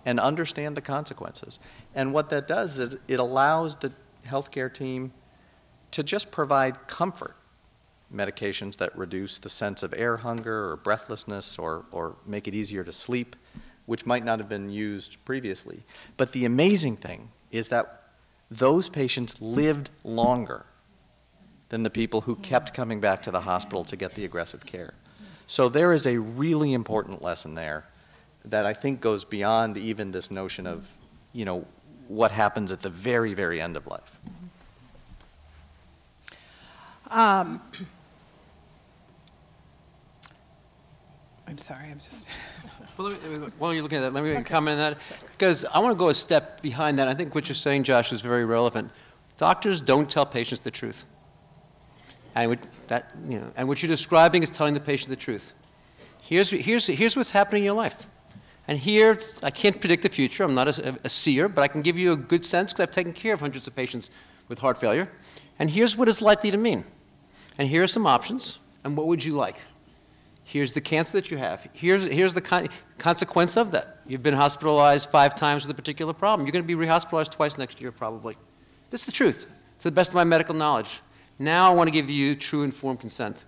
And understand the consequences. And what that does is it allows the healthcare team to just provide comfort. Medications that reduce the sense of air hunger or breathlessness or make it easier to sleep, which might not have been used previously. But the amazing thing is that those patients lived longer than the people who kept coming back to the hospital to get the aggressive care. So there is a really important lesson there that I think goes beyond even this notion of, you know, what happens at the very, very end of life.
I'm sorry, I'm just...
Well, while you're looking at that, let me comment on that, because I want to go a step behind that. I think what you're saying, Josh, is very relevant. Doctors don't tell patients the truth. And what you're describing is telling the patient the truth. Here's what's happening in your life. And here, I can't predict the future. I'm not a seer, but I can give you a good sense because I've taken care of hundreds of patients with heart failure. And here's what it's likely to mean. And here are some options. And what would you like? Here's the cancer that you have. Here's the consequence of that. You've been hospitalized 5 times with a particular problem. You're going to be rehospitalized twice next year, probably. This is the truth, to the best of my medical knowledge. Now I want to give you true informed consent.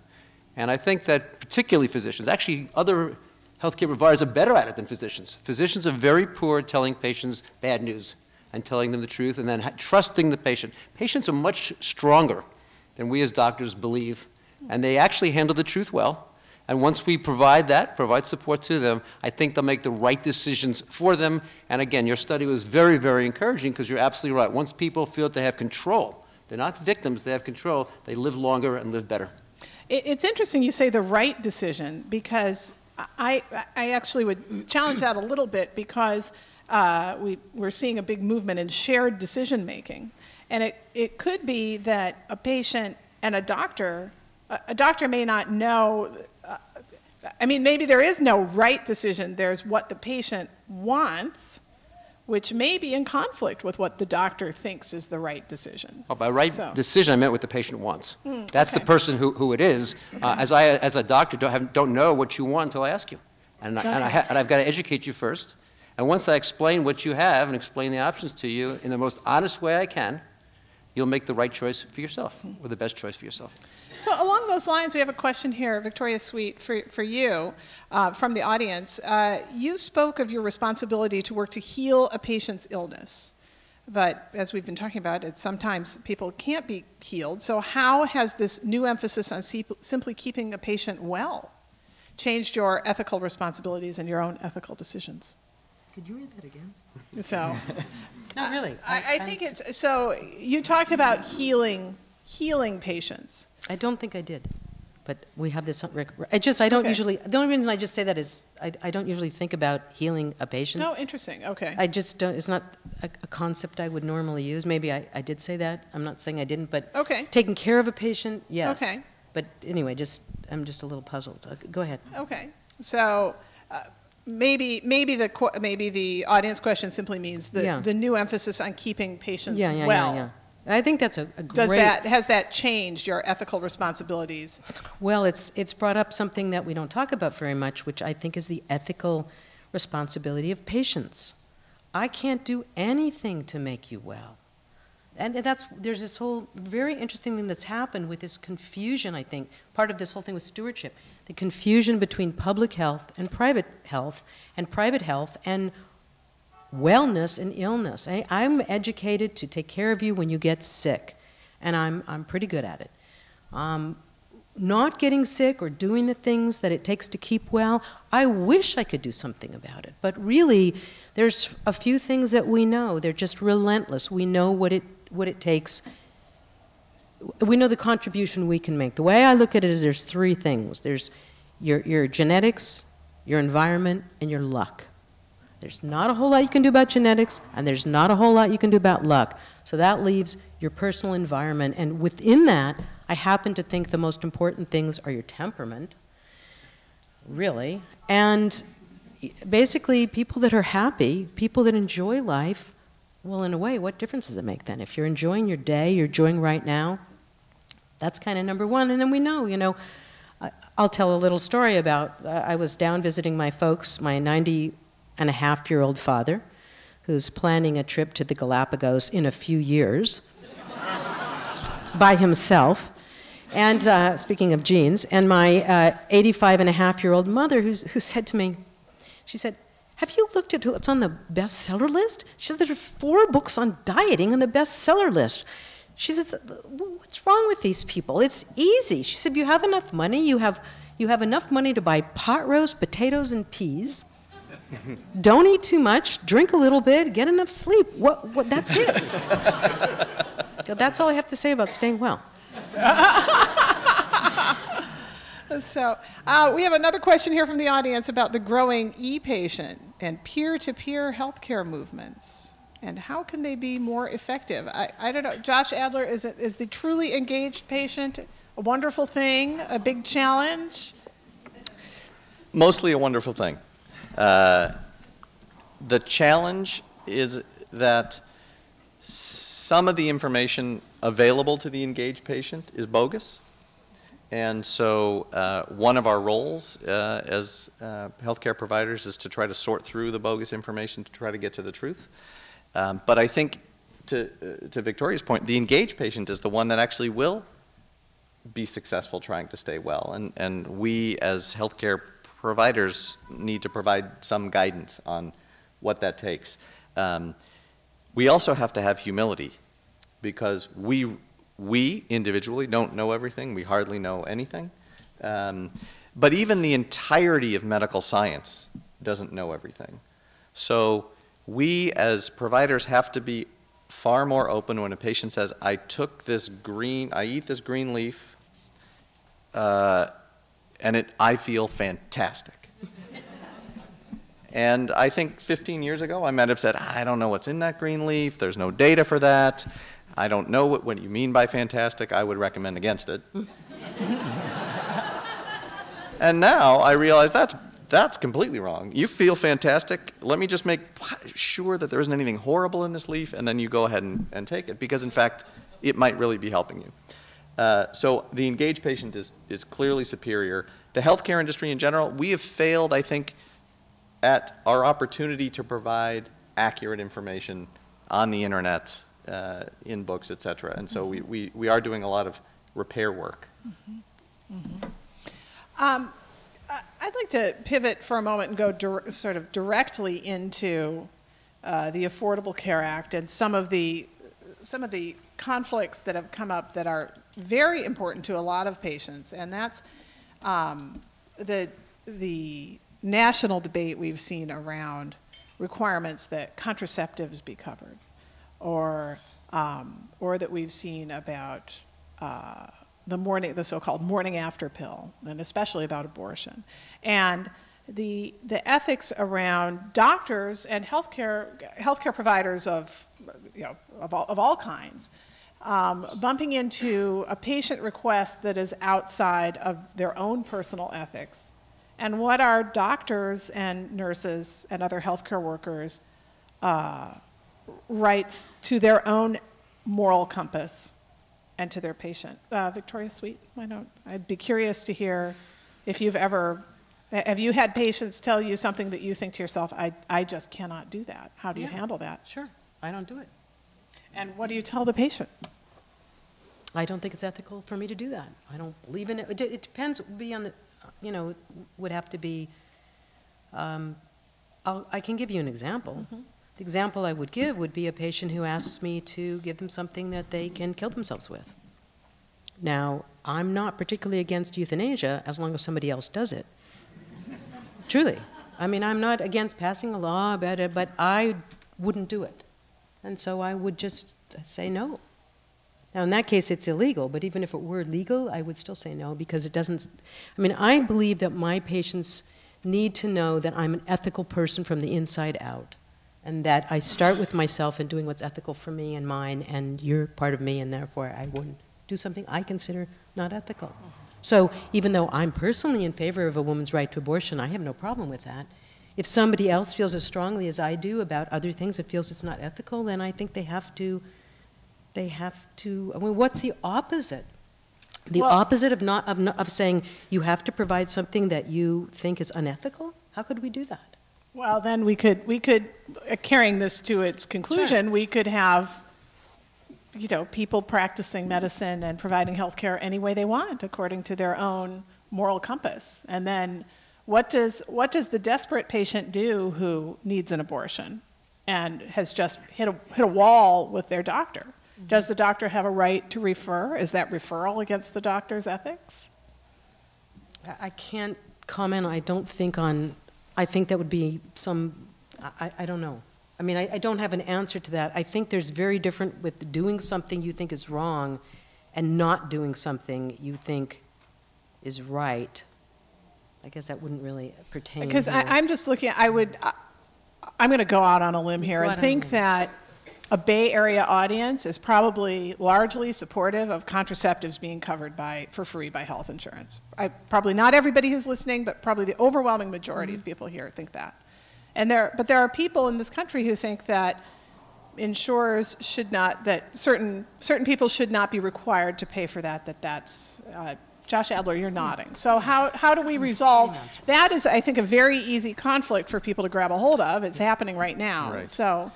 And I think that particularly physicians, actually other healthcare providers are better at it than physicians. Physicians are very poor at telling patients bad news and telling them the truth and then trusting the patient. Patients are much stronger than we as doctors believe, and they actually handle the truth well. And once we provide support to them, I think they'll make the right decisions for them. And again, your study was very, very encouraging because you're absolutely right. Once people feel that they have control, they're not victims, they have control, they live longer and live better.
It's interesting you say the right decision, because I actually would challenge that a little bit, because we're seeing a big movement in shared decision making. And it could be that a patient and a doctor may not know, I mean, maybe there is no right decision. There's what the patient wants, which may be in conflict with what the doctor thinks is the right decision.
Oh, by right decision, I meant what the patient wants. That's
okay.
the person who it is. As a doctor, don't know what you want until I ask you. And I've got to educate you first. And once I explain what you have and explain the options to you in the most honest way I can, you'll make the right choice for yourself, or the best choice for yourself.
So along those lines, we have a question here, Victoria Sweet, for you from the audience. You spoke of your responsibility to work to heal a patient's illness. But as we've been talking about, sometimes people can't be healed. So how has this new emphasis on simply keeping a patient well changed your ethical responsibilities and your own ethical decisions?
Could you read that again?
So,
Not really.
I think it's, so you talked about healing patients.
I don't think I did, but we have this. I don't
Okay.
usually. The only reason I just say that is I don't usually think about healing a patient.
No, interesting. Okay.
I just don't. It's not a concept I would normally use. Maybe I did say that. I'm not saying I didn't, but
Okay.
taking care of a patient, yes.
Okay.
But anyway, I'm just a little puzzled. Go ahead.
Okay. So maybe the audience question simply means the new emphasis on keeping patients well.
Yeah. I think that's a great.
Has that changed your ethical responsibilities?
Well, it's brought up something that we don't talk about very much, which I think is the ethical responsibility of patients. I can't do anything to make you well. And there's this whole very interesting thing that's happened with this confusion, I think, part of this whole thing with stewardship, the confusion between public health and private health and wellness and illness. I'm educated to take care of you when you get sick, and I'm pretty good at it. not getting sick or doing the things that it takes to keep well, I wish I could do something about it. But really, there's a few things that we know. They're just relentless. We know what it takes. We know the contribution we can make. The way I look at it is there's three things. There's your genetics, your environment, and your luck. There's not a whole lot you can do about genetics, and there's not a whole lot you can do about luck. So that leaves your personal environment. And within that, I happen to think the most important things are your temperament, really, and basically people that are happy, people that enjoy life. Well, in a way, what difference does it make then? If you're enjoying your day, you're enjoying right now, that's kind of number one. And then we know, I'll tell a little story about, I was down visiting my folks, my 90-and-a-half-year-old father, who's planning a trip to the Galapagos in a few years by himself. And speaking of genes, and my 85-and-a-half-year-old mother who said to me, she said, have you looked at what's on the bestseller list? She said, there are 4 books on dieting on the bestseller list. She said, what's wrong with these people? It's easy. She said, you have enough money. You have enough money to buy pot roast, potatoes, and peas. Don't eat too much. Drink a little bit. Get enough sleep. That's it. So that's all I have to say about staying well.
So we have another question here from the audience about the growing e-patient and peer-to-peer healthcare movements, and how can they be more effective? I don't know, Josh Adler, is the truly engaged patient a wonderful thing, a big challenge?
Mostly a wonderful thing. The challenge is that some of the information available to the engaged patient is bogus. And so one of our roles as healthcare providers is to try to sort through the bogus information to try to get to the truth. But I think, to Victoria's point, the engaged patient is the one that actually will be successful trying to stay well. And we as healthcare providers need to provide some guidance on what that takes. We also have to have humility, because we individually don't know everything. We hardly know anything. But even the entirety of medical science doesn't know everything. So we as providers have to be far more open when a patient says, I eat this green leaf, and I feel fantastic. And I think 15 years ago, I might have said, I don't know what's in that green leaf. There's no data for that. I don't know what you mean by fantastic. I would recommend against it. And now I realize that's completely wrong. You feel fantastic. Let me just make sure that there isn't anything horrible in this leaf, and then you go ahead and take it, because in fact, it might really be helping you. So the engaged patient is clearly superior. The healthcare industry in general, we have failed, I think, at our opportunity to provide accurate information on the internet, in books, et cetera. And so we are doing a lot of repair work.
Mm-hmm. Mm-hmm. I'd like to pivot for a moment and go sort of directly into the Affordable Care Act and some of the conflicts that have come up that are very important to a lot of patients, and that's the national debate we've seen around requirements that contraceptives be covered, or that we've seen about the so-called morning after pill, and especially about abortion, and the ethics around doctors and healthcare providers of all kinds bumping into a patient request that is outside of their own personal ethics, and what are doctors and nurses and other healthcare workers' rights to their own moral compass and to their patient. Victoria Sweet, I'd be curious to hear if have you had patients tell you something that you think to yourself, I just cannot do that. How do you handle that?
Sure, I don't do it.
And what do you tell the patient?
I don't think it's ethical for me to do that. I don't believe in it. It depends, would have to be, I can give you an example. Mm-hmm. The example I would give would be a patient who asks me to give them something that they can kill themselves with. Now, I'm not particularly against euthanasia as long as somebody else does it. Truly. I mean, I'm not against passing a law about it, but I wouldn't do it. And so I would just say no. Now, in that case, it's illegal, but even if it were legal, I would still say no, because it doesn't, I mean, I believe that my patients need to know that I'm an ethical person from the inside out, and that I start with myself and doing what's ethical for me and mine, and you're part of me, and therefore I wouldn't do something I consider not ethical. So even though I'm personally in favor of a woman's right to abortion, I have no problem with that. If somebody else feels as strongly as I do about other things and feels it's not ethical, then I think they have to, I mean, what's the opposite? The opposite of saying you have to provide something that you think is unethical? How could we do that?
Well, then we could, carrying this to its conclusion,
Sure.
we could have, people practicing medicine and providing health care any way they want, according to their own moral compass. And then what does the desperate patient do who needs an abortion and has just hit a wall with their doctor? Mm-hmm. Does the doctor have a right to refer? Is that referral against the doctor's ethics?
I can't comment, I think that would be I don't know. I mean, I don't have an answer to that. I think there's very different with doing something you think is wrong and not doing something you think is right. I guess that wouldn't really pertain
Because
here.
I'm just looking, I'm going to go out on a limb here and think that a Bay Area audience is probably largely supportive of contraceptives being covered for free by health insurance. Probably not everybody who's listening, but probably the overwhelming majority of people here think that. But there are people in this country who think that insurers should not, that certain people should not be required to pay for that's, Josh Adler, you're nodding. So how do we resolve, that is, I think, a very easy conflict for people to grab a hold of. It's happening right now.
Right.
So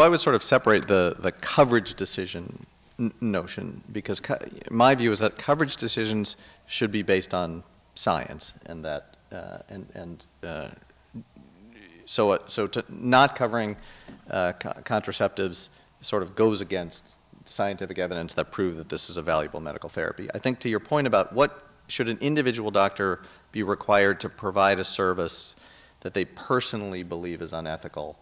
I would sort of separate the coverage decision notion, because my view is that coverage decisions should be based on science, and that so to not covering contraceptives sort of goes against scientific evidence that prove that this is a valuable medical therapy. I think to your point about what should an individual doctor be required to provide a service that they personally believe is unethical,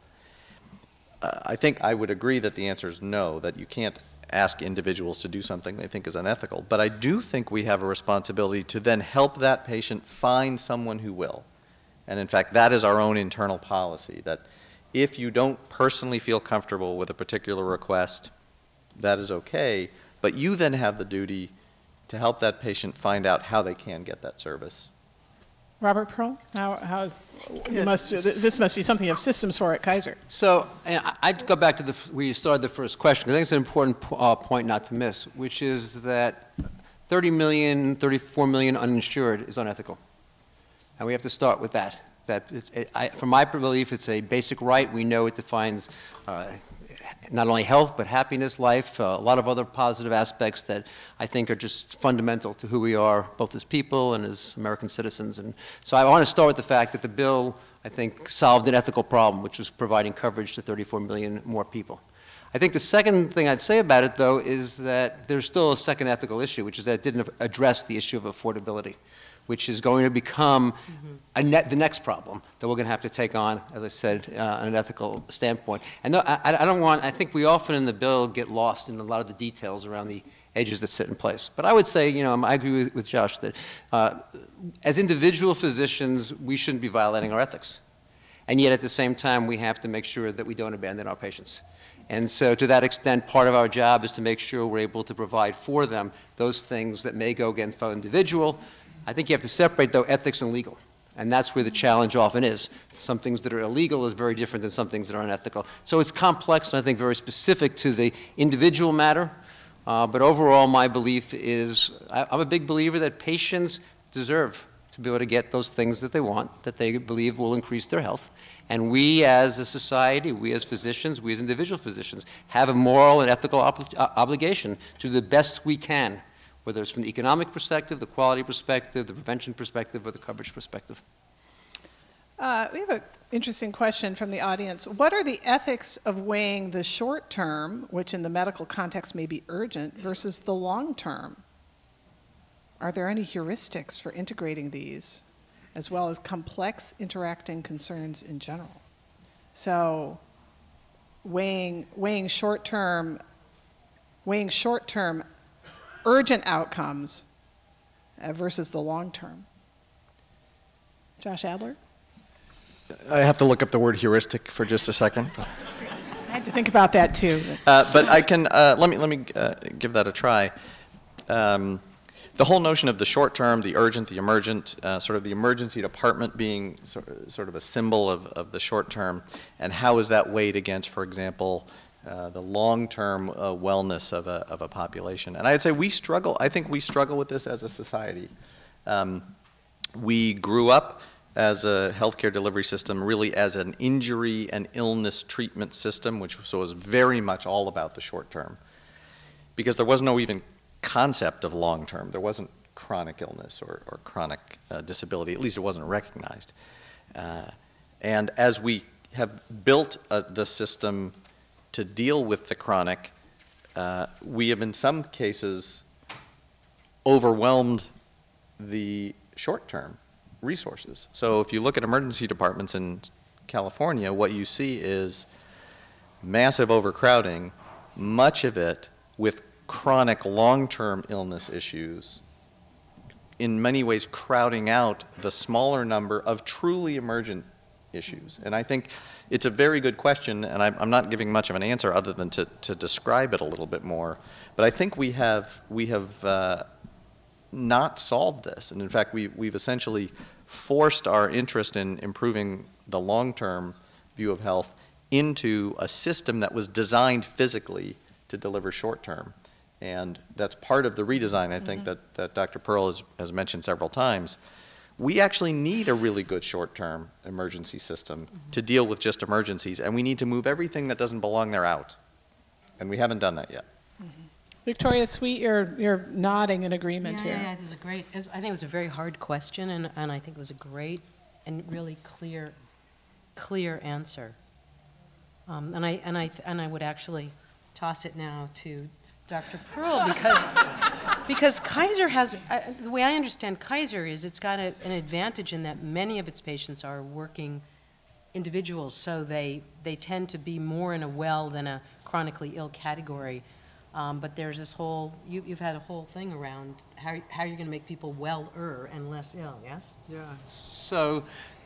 I think I would agree that the answer is no, that you can't ask individuals to do something they think is unethical. But I do think we have a responsibility to then help that patient find someone who will. And in fact, that is our own internal policy, that if you don't personally feel comfortable with a particular request, that is okay, but you then have the duty to help that patient find out how they can get that service.
Robert Pearl, this must be something you have systems for at Kaiser.
So I'd go back to where you started the first question. I think it's an important point not to miss, which is that 30 million, 34 million uninsured is unethical. And we have to start with that. From my belief, it's a basic right. We know it defines not only health, but happiness, life, a lot of other positive aspects that I think are just fundamental to who we are, both as people and as American citizens. And so I want to start with the fact that the bill, I think, solved an ethical problem, which was providing coverage to 34 million more people. I think the second thing I'd say about it, though, is that there's still a second ethical issue, which is that it didn't address the issue of affordability, which is going to become the next problem that we're going to have to take on, as I said, on an ethical standpoint. And no, I think we often in the bill get lost in a lot of the details around the edges that sit in place. But I would say, I agree with Josh that as individual physicians, we shouldn't be violating our ethics. And yet at the same time, we have to make sure that we don't abandon our patients. And so to that extent, part of our job is to make sure we're able to provide for them those things that may go against our individual. I think you have to separate, though, ethics and legal. And that's where the challenge often is. Some things that are illegal is very different than some things that are unethical. So it's complex and I think very specific to the individual matter. But overall, my belief is I'm a big believer that patients deserve to be able to get those things that they want, that they believe will increase their health. And we as a society, we as physicians, we as individual physicians, have a moral and ethical obligation to do the best we can, whether it's from the economic perspective, the quality perspective, the prevention perspective, or the coverage perspective.
We have an interesting question from the audience. What are the ethics of weighing the short term, which in the medical context may be urgent, versus the long term? are there any heuristics for integrating these, as well as complex interacting concerns in general? So weighing short-term urgent outcomes versus the long-term. Josh Adler?
I have to look up the word heuristic for just a second.
I had to think about that too.
But I can, let me give that a try. The whole notion of the short term, the urgent, the emergent, sort of the emergency department being sort of a symbol of the short term, and how is that weighed against, for example, the long-term wellness of a population. And I'd say I think we struggle with this as a society. We grew up as a healthcare delivery system really as an injury and illness treatment system, which was very much all about the short term. Because there was no even concept of long term. There wasn't chronic illness or chronic disability, at least it wasn't recognized. And as we have built the system to deal with the chronic, we have in some cases overwhelmed the short-term resources. So if you look at emergency departments in California, what you see is massive overcrowding, much of it with chronic long-term illness issues, in many ways crowding out the smaller number of truly emergent issues. And I think it's a very good question, and I'm not giving much of an answer other than to describe it a little bit more. But I think we have not solved this. And in fact, we've essentially forced our interest in improving the long-term view of health into a system that was designed physically to deliver short-term. And that's part of the redesign, I think, that Dr. Pearl has mentioned several times. We actually need a really good short-term emergency system to deal with just emergencies, and we need to move everything that doesn't belong there out. And we haven't done that yet.
Victoria Sweet, you're nodding in agreement here.
Yeah, this is great. I think it was a very hard question, and I think it was a great and really clear answer. And I would actually toss it now to Dr. Pearl because Kaiser has, the way I understand Kaiser is it's got an advantage in that many of its patients are working individuals, so they tend to be more in a well than a chronically ill category. But there's this whole, you've had a whole thing around how you're going to make people well-er and less ill, yes?
Yeah. So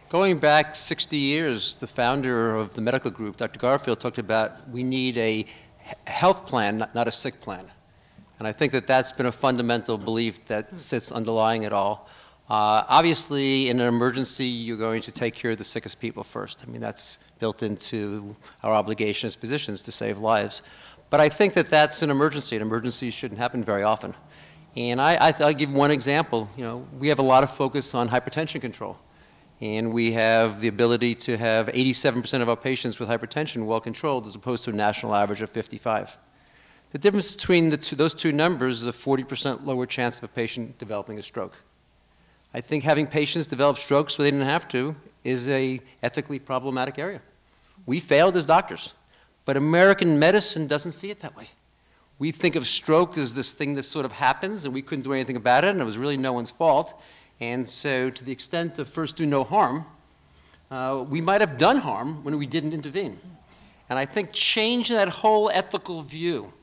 going back 60 years, the founder of the medical group, Dr. Garfield, talked about we need a health plan, not a sick plan. And I think that that's been a fundamental belief that sits underlying it all. Obviously, in an emergency, you're going to take care of the sickest people first. I mean, that's built into our obligation as physicians to save lives. But I think that that's an emergency, and emergencies shouldn't happen very often. And I'll give one example. You know, we have a lot of focus on hypertension control. And we have the ability to have 87% of our patients with hypertension well controlled as opposed to a national average of 55. The difference between those two numbers is a 40% lower chance of a patient developing a stroke. I think having patients develop strokes where they didn't have to is a ethically problematic area. We failed as doctors, but American medicine doesn't see it that way. We think of stroke as this thing that sort of happens and we couldn't do anything about it and it was really no one's fault. And so to the extent of first do no harm, we might have done harm when we didn't intervene. And I think changing that whole ethical view,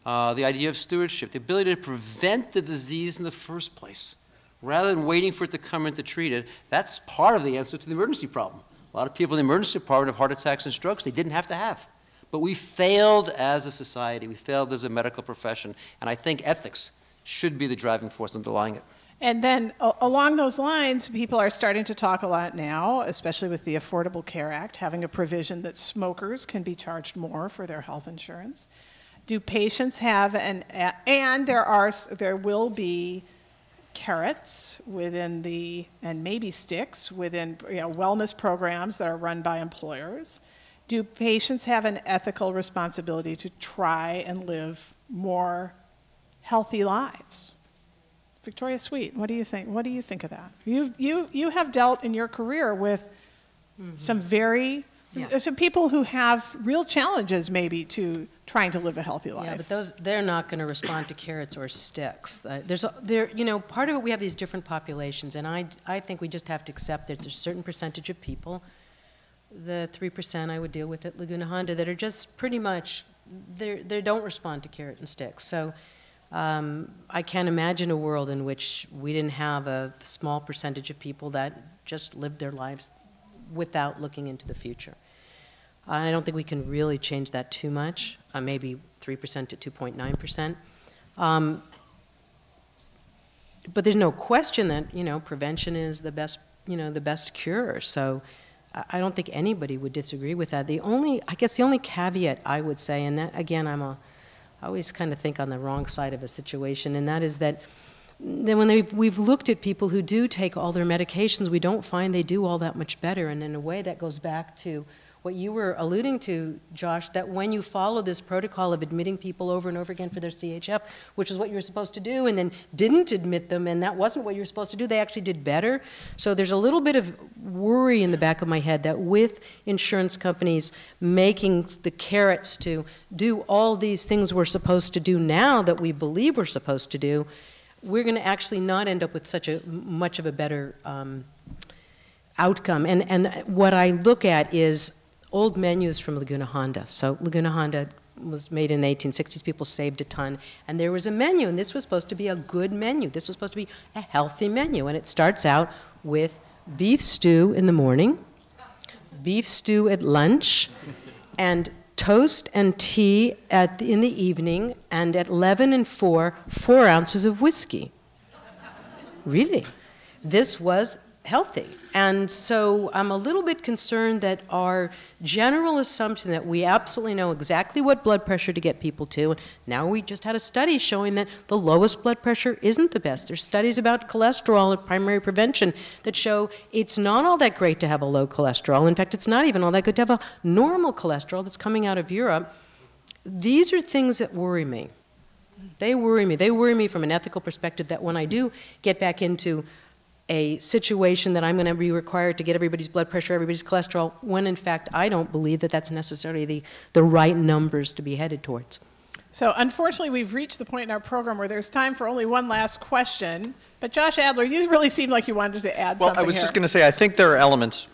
the idea of stewardship, the ability to prevent the disease in the first place, rather than waiting for it to come in to treat it, that's part of the answer to the emergency problem. A lot of people in the emergency department have heart attacks and strokes they didn't have to have. But we failed as a society, we failed as a medical profession, and I think ethics should be the driving force underlying it.
And then along those lines, people are starting to talk a lot now, especially with the Affordable Care Act, having a provision that smokers can be charged more for their health insurance. Do patients have and there will be carrots within the, and maybe sticks within, wellness programs that are run by employers. Do patients have an ethical responsibility to try and live more healthy lives? Victoria Sweet, what do you think? What do you think of that? You have dealt in your career with some very
Yeah.
So people who have real challenges maybe to trying to live a healthy life.
Yeah, but they're not going to respond to carrots or sticks. Part of it, we have these different populations, and I think we just have to accept that there's a certain percentage of people, the 3% I would deal with at Laguna Honda, that are just pretty much, they don't respond to carrot and sticks. So I can't imagine a world in which we didn't have a small percentage of people that just lived their lives without looking into the future. I don't think we can really change that too much, maybe 3% to 2.9%. But there's no question that, prevention is the best cure. So I don't think anybody would disagree with that. I guess the only caveat I would say, and that, again, I always kind of think on the wrong side of a situation, and that is that when we've looked at people who do take all their medications, we don't find they do all that much better. And in a way, that goes back to what you were alluding to, Josh, that when you follow this protocol of admitting people over and over again for their CHF, which is what you were supposed to do, and then didn't admit them, and that wasn't what you were supposed to do, they actually did better. So there's a little bit of worry in the back of my head that with insurance companies making the carrots to do all these things we're supposed to do now that we believe we're supposed to do, we're going to actually not end up with such a much of a better outcome. And what I look at is old menus from Laguna Honda. So Laguna Honda was made in the 1860s. People saved a ton. And there was a menu, and this was supposed to be a good menu. This was supposed to be a healthy menu. And it starts out with beef stew in the morning, beef stew at lunch, and toast and tea in the evening, and at 11 and 4 ounces of whiskey. Really. This was healthy. And so I'm a little bit concerned that our general assumption that we absolutely know exactly what blood pressure to get people to, now we just had a study showing that the lowest blood pressure isn't the best. There's studies about cholesterol and primary prevention that show it's not all that great to have a low cholesterol. In fact, it's not even all that good to have a normal cholesterol that's coming out of Europe. These are things that worry me. They worry me. They worry me from an ethical perspective that when I do get back into a situation that I'm going to be required to get everybody's blood pressure, everybody's cholesterol, when in fact I don't believe that that's necessarily the right numbers to be headed towards.
So unfortunately, we've reached the point in our program where there's time for only one last question. But Josh Adler, you really seemed like you wanted to add something
Well, I was
here.
just going to say, I think there are elements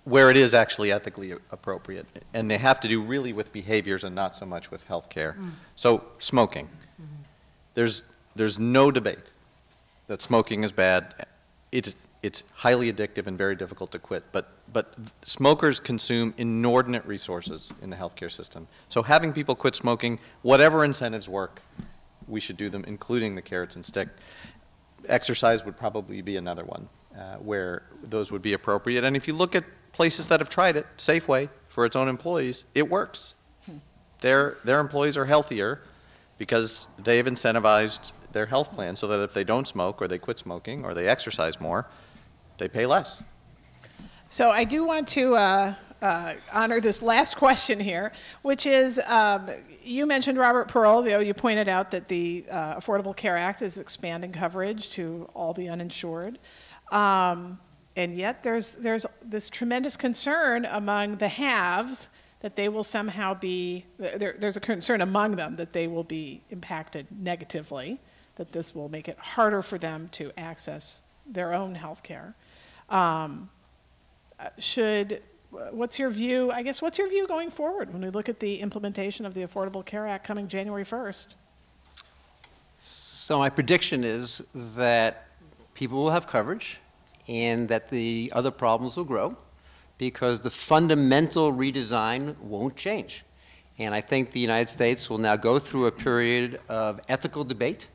where it is actually ethically appropriate, and they have to do really with behaviors and not so much with health care. So smoking. There's no debate that smoking is bad. It's highly addictive and very difficult to quit, but smokers consume inordinate resources in the healthcare system. So having people quit smoking, whatever incentives work, we should do them, including the carrots and stick. Exercise would probably be another one where those would be appropriate. And if you look at places that have tried it, Safeway, for its own employees, it works. Their employees are healthier because they've incentivized their health plan so that if they don't smoke or they quit smoking or they exercise more, they pay less.
So I do want to honor this last question here, which is, you mentioned Robert Pearl. You pointed out that the Affordable Care Act is expanding coverage to all the uninsured. And yet there's this tremendous concern among the haves that they will somehow be, there's a concern among them that they will be impacted negatively, that this will make it harder for them to access their own health care. What's your view, I guess, what's your view going forward when we look at the implementation of the Affordable Care Act coming January 1st?
So my prediction is that people will have coverage and that the other problems will grow because the fundamental redesign won't change. And I think the United States will now go through a period of ethical debate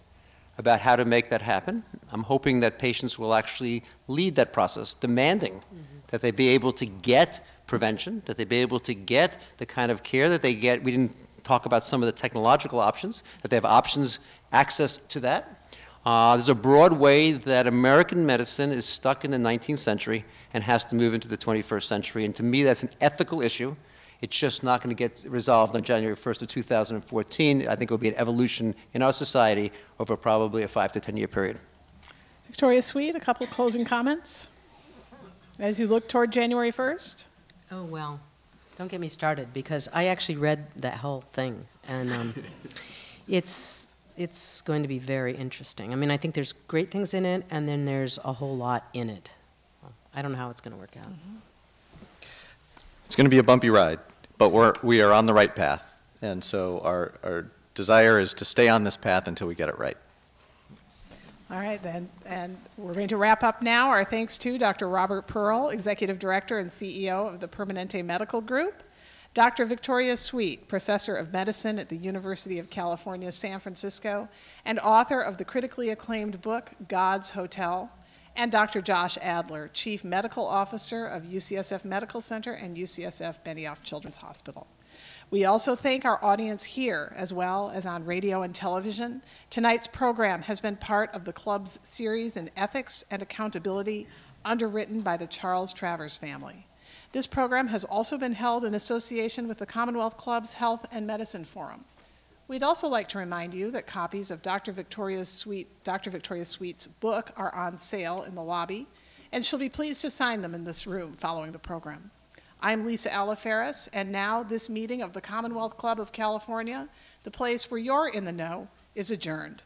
about how to make that happen. I'm hoping that patients will actually lead that process, demanding that they be able to get prevention, that they be able to get the kind of care that they get. We didn't talk about some of the technological options, that they have options, access to that. There's a broad way that American medicine is stuck in the 19th century and has to move into the 21st century. And to me, that's an ethical issue. It's just not going to get resolved on January 1st of 2014. I think it will be an evolution in our society over probably a 5 to 10 year period.
Victoria Sweet, a couple closing comments as you look toward January 1st?
Oh, well, don't get me started, because I actually read that whole thing, and it's going to be very interesting. I mean, I think there's great things in it, and then there's a whole lot in it. I don't know how it's going to work out.
It's going to be a bumpy ride, but we are on the right path. And so our desire is to stay on this path until we get it right.
All right, then, and we're going to wrap up now. Our thanks to Dr. Robert Pearl, Executive Director and CEO of the Permanente Medical Group, Dr. Victoria Sweet, Professor of Medicine at the University of California, San Francisco, and author of the critically acclaimed book, God's Hotel, and Dr. Josh Adler, Chief Medical Officer of UCSF Medical Center and UCSF Benioff Children's Hospital. We also thank our audience here, as well as on radio and television. Tonight's program has been part of the club's series in ethics and accountability, underwritten by the Charles Travers family. This program has also been held in association with the Commonwealth Club's Health and Medicine Forum. We'd also like to remind you that copies of Dr. Victoria Sweet's book are on sale in the lobby, and she'll be pleased to sign them in this room following the program. I'm Lisa Alaferis, and now this meeting of the Commonwealth Club of California, the place where you're in the know, is adjourned.